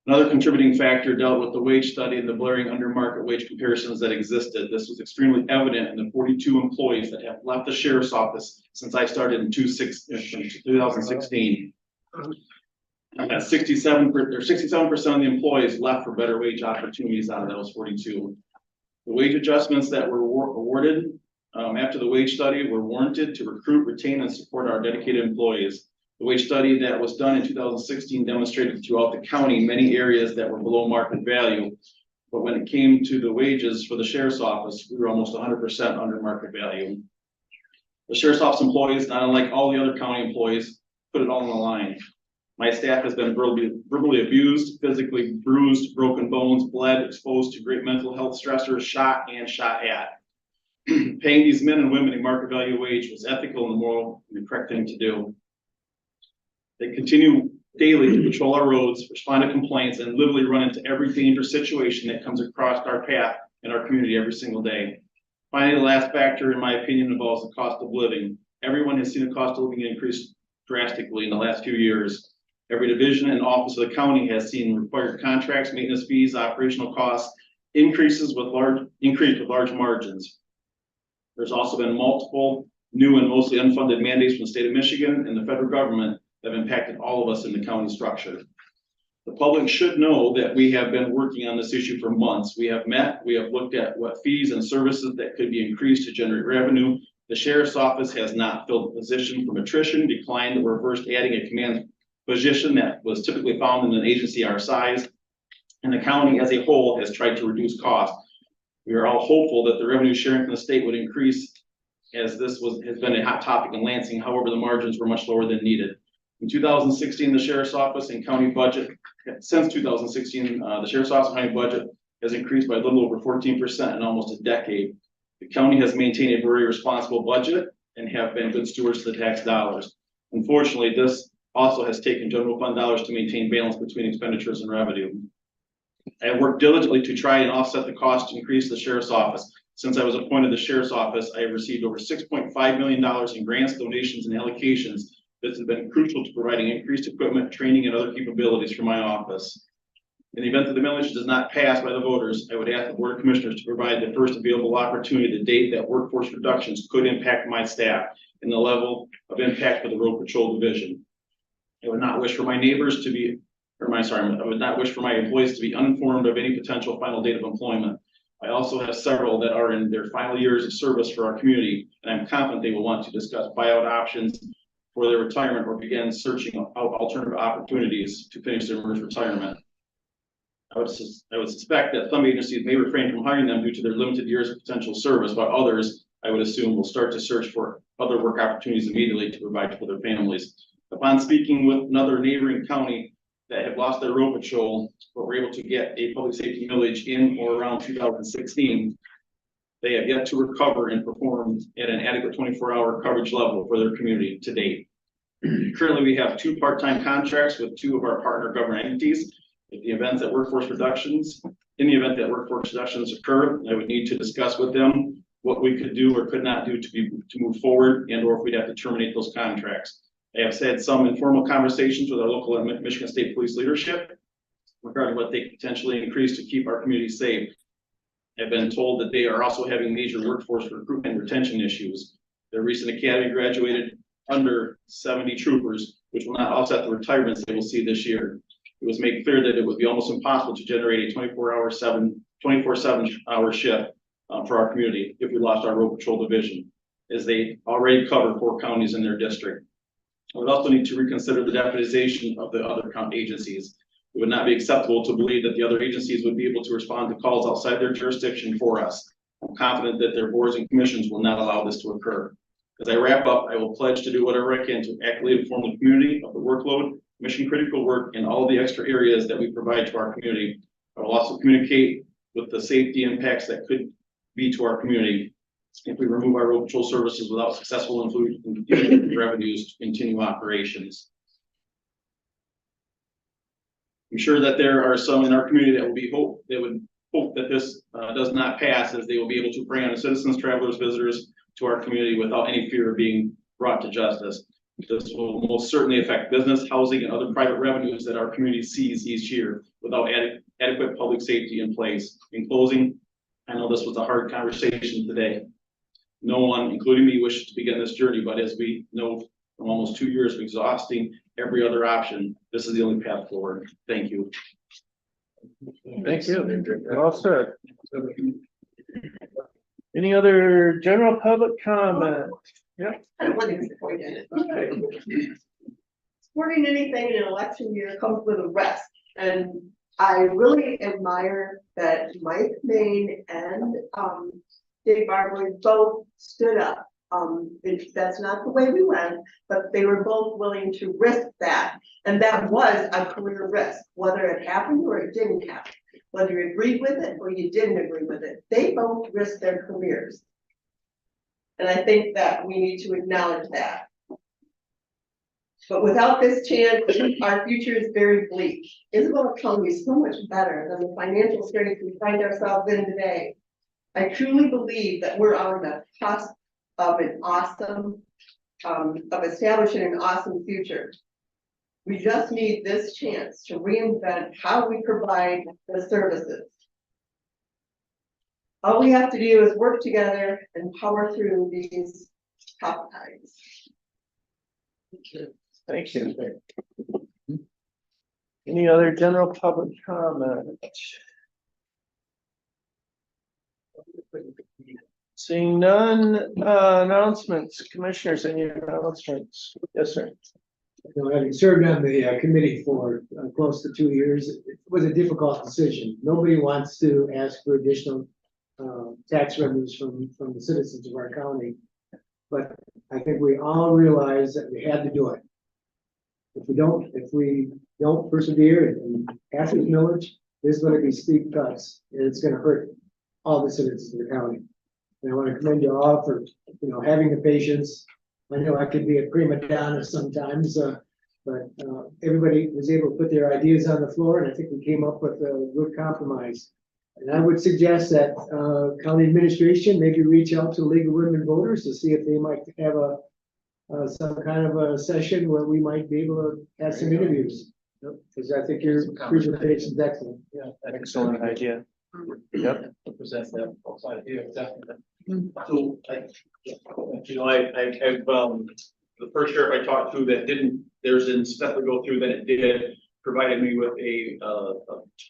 Another contributing factor dealt with the wage study and the blurring under market wage comparisons that existed. This was extremely evident in the 42 employees that have left the sheriff's office since I started in 2016. 67% of the employees left for better wage opportunities out of those 42. The wage adjustments that were awarded after the wage study were warranted to recruit, retain, and support our dedicated employees. The wage study that was done in 2016 demonstrated throughout the county many areas that were below market value. But when it came to the wages for the sheriff's office, we were almost 100% under market value. The sheriff's office employees, not unlike all the other county employees, put it all on the line. My staff has been verbally abused, physically bruised, broken bones, bled, exposed to great mental health stressors, shot and shot at. Paying these men and women a market value wage was ethical and moral and the correct thing to do. They continue daily to patrol our roads, respond to complaints, and literally run into every dangerous situation that comes across our path in our community every single day. Finally, the last factor, in my opinion, involves the cost of living. Everyone has seen the cost of living increase drastically in the last few years. Every division and office of the county has seen required contracts, maintenance fees, operational costs, increase with large margins. There's also been multiple new and mostly unfunded mandates from the state of Michigan and the federal government that have impacted all of us in the county structure. The public should know that we have been working on this issue for months. We have looked at what fees and services that could be increased to generate revenue. The sheriff's office has not filled the position from attrition, declined, or reversed adding a command position that was typically found in an agency our size, and the county as a whole has tried to reduce costs. We are all hopeful that the revenue sharing from the state would increase, as this has been a hot topic in Lansing. However, the margins were much lower than needed. In 2016, the sheriff's office and county budget, since 2016, the sheriff's office and county budget has increased by a little over 14% in almost a decade. The county has maintained a very responsible budget and have been good stewards of the tax dollars. Unfortunately, this also has taken general fund dollars to maintain balance between expenditures and revenue. I have worked diligently to try and offset the cost to increase the sheriff's office. Since I was appointed to the sheriff's office, I have received over $6.5 million in grants, donations, and allocations. This has been crucial to providing increased equipment, training, and other capabilities for my office. In the event that the millage does not pass by the voters, I would ask the Board of Commissioners to provide the first available opportunity to date that workforce reductions could impact my staff and the level of impact for the road patrol division. I would not wish for my neighbors to be, I would not wish for my employees to be uninformed of any potential final date of employment. I also have several that are in their final years of service for our community, and I'm confident they will want to discuss buyout options for their retirement or begin searching out alternative opportunities to finish their MERS retirement. I would suspect that some agencies may refrain from hiring them due to their limited years of potential service, while others, I would assume, will start to search for other work opportunities immediately to provide for their families. Upon speaking with another neighboring county that have lost their road patrol, but were able to get a public safety millage in or around 2016, they have yet to recover and perform at an adequate 24-hour coverage level for their community to date. Currently, we have 2 part-time contracts with 2 of our partner government entities. In the event that workforce reductions occur, I would need to discuss with them what we could do or could not do to move forward, and or if we'd have to terminate those contracts. I have had some informal conversations with our local and Michigan State Police leadership regarding what they could potentially increase to keep our community safe. I've been told that they are also having major workforce recruitment and retention issues. Their recent academy graduated under 70 troopers, which will not offset the retirements they will see this year. It was made clear that it would be almost impossible to generate a 24/7 hour shift for our community if we lost our road patrol division, as they already cover 4 counties in their district. I would also need to reconsider the deputization of the other county agencies. It would not be acceptable to believe that the other agencies would be able to respond to calls outside their jurisdiction for us. I'm confident that their boards and commissions will not allow this to occur. As I wrap up, I will pledge to do whatever I can to accurately inform the community of the workload, mission critical work, and all the extra areas that we provide to our community. I will also communicate with the safety impacts that could be to our community if we remove our road patrol services without successful revenues to continue operations. I'm sure that there are some in our community that would hope that this does not pass, as they will be able to bring on citizens, travelers, visitors, to our community without any fear of being brought to justice. This will most certainly affect business, housing, and other private revenues that our community sees each year without adequate public safety in place. In closing, I know this was a hard conversation today. No one, including me, wishes to begin this journey, but as we know from almost 2 years of exhausting every other option, this is the only path forward. Thank you. Thank you. Well said. Any other general public comment? Yeah. I don't want to support it. Supporting anything in an election year comes with a risk, and I really admire that Mike Main and Dave Barber both stood up. That's not the way we went, but they were both willing to risk that, and that was a career risk, whether it happened or it didn't happen, whether you agreed with it or you didn't agree with it. They both risked their careers. And I think that we need to acknowledge that. But without this chance, our future is very bleak. Isabella County is so much better than the financial strength we find ourselves in today. I truly believe that we're on the cusp of an awesome, of establishing an awesome future. We just need this chance to reinvent how we provide the services. All we have to do is work together and power through these tough times. Thank you. Any other general public comment? Seeing none, announcements, commissioners, any announcements? Yes, sir. You know, having served on the committee for close to 2 years, it was a difficult decision. Nobody wants to ask for additional tax revenues from the citizens of our county. But I think we all realize that we had to do it. If we don't persevere and pass this millage, there's going to be steep cuts, and it's going to hurt all the citizens of the county. And I want to commend you all for, having the patience. I know I could be a prima donna sometimes, but everybody was able to put their ideas on the floor, and I think we came up with a good compromise. And I would suggest that county administration maybe reach out to the League of Women Voters to see if they might have some kind of a session where we might be able to have some interviews. Because I think your presentation is excellent. Yeah, excellent idea. Yep. Present that outside of here, definitely. So, I've, the first sheriff I talked to that didn't, there's in stuff to go through that it did, provided me with a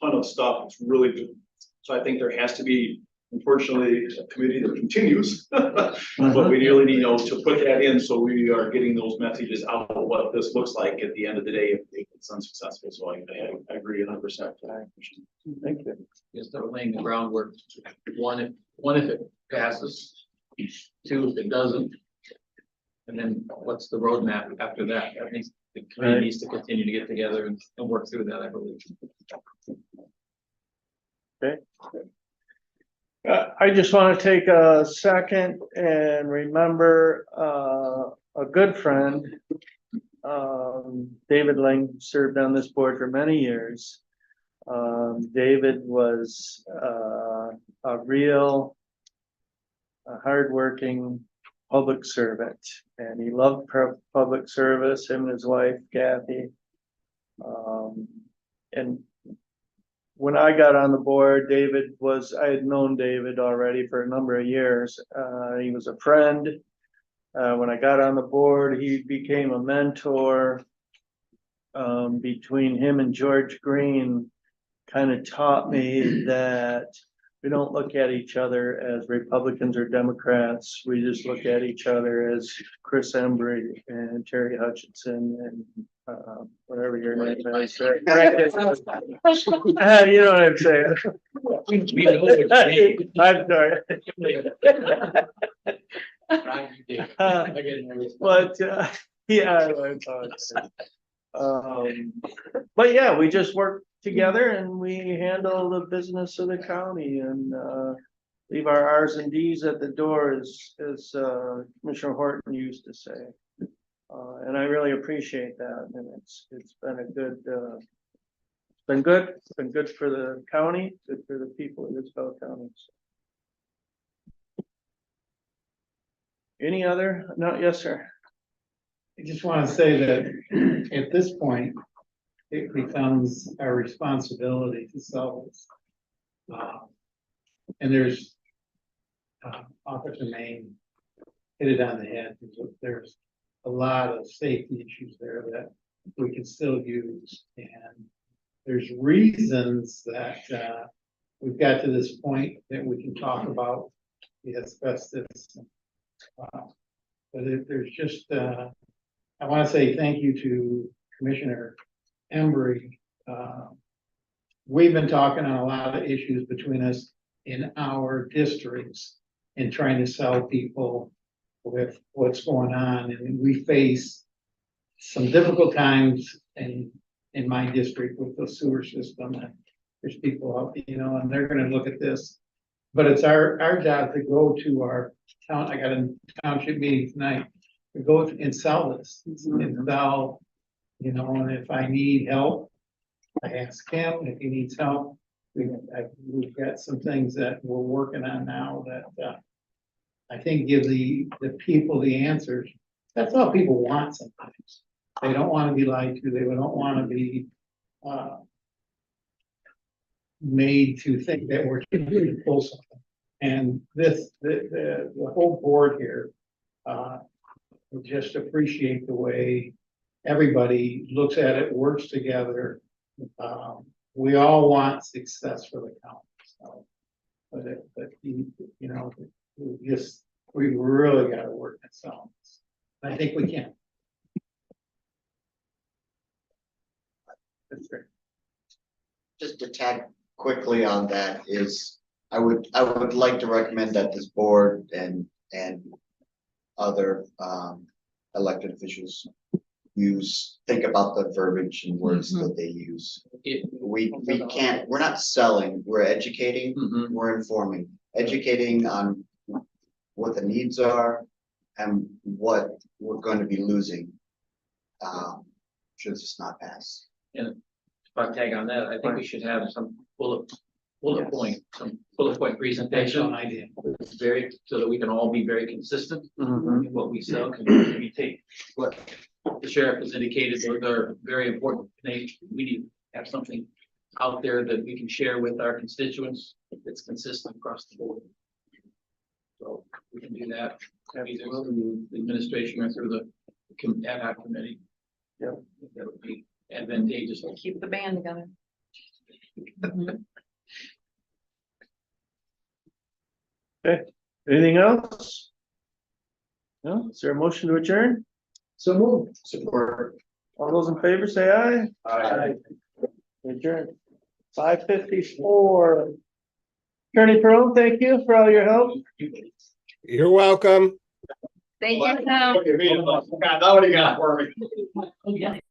ton of stuff. It's really good. So I think there has to be, unfortunately, a committee that continues. But we really need, to put that in so we are getting those messages out of what this looks like at the end of the day if it's unsuccessful. So I agree 100%. Thank you. Yes, they're laying the groundwork. One, if it passes, 2, if it doesn't. And then what's the roadmap after that? That means the committee needs to continue to get together and work through that, I believe. Okay. I just want to take a second and remember a good friend, David Ling, served on this board for many years. David was a real hardworking public servant, and he loved public service, him and his wife, Kathy. And when I got on the board, I had known David already for a number of years. He was a friend. When I got on the board, he became a mentor. Between him and George Green, kind of taught me that we don't look at each other as Republicans or Democrats. We just look at each other as Chris Embry and Terry Hutchinson and whatever your name is. You know what I'm saying? I'm sorry. But yeah, but yeah, we just work together and we handle the business of the county and leave our R's and D's at the door, as Commissioner Horton used to say. And I really appreciate that. And it's been a good, it's been good for the county, good for the people of Isabella County. Any other? No, yes, sir. I just want to say that at this point, it becomes our responsibility to sell this. And there's, Officer Main hit it on the head. There's a lot of safety issues there that we can still use. And there's reasons that, we've got to this point that we can talk about the asbestos. But there's just, I want to say thank you to Commissioner Embry. We've been talking on a lot of issues between us in our districts and trying to sell people with what's going on. And we face some difficult times in my district with the sewer system. And there's people out, and they're gonna look at this. But it's our job to go to our town. I got a township meeting tonight. To go and sell this and sell, and if I need help, I ask him. If he needs help, we've got some things that we're working on now that I think give the people the answers. That's all people want sometimes. They don't want to be lied to. They don't want to be made to think that we're trying to pull something. And the whole board here, just appreciate the way everybody looks at it, works together. We all want success for the county. So, we really got to work at selling this. I think we can. That's great. Just to tag quickly on that is, I would like to recommend that this board and other elected officials think about the verbiage and words that they use. We can't, we're not selling, we're educating, we're informing, educating on what the needs are and what we're going to be losing should this not pass. And if I tag on that, I think we should have some bullet point presentation. Idea. So that we can all be very consistent in what we sell. Can we take what the sheriff has indicated, those are very important things. We need to have something out there that we can share with our constituents that's consistent across the board. So we can do that, either through the administration or through the ad hoc committee. Yeah. That would be advantageous. Keep the band together. Okay, anything else? No, is there a motion to adjourn? So move. Support. All those in favor say aye. Aye. Adjourn. 5:54. Attorney Pearl, thank you for all your help. You're welcome. Thank you, Tom. God, that what you got for me.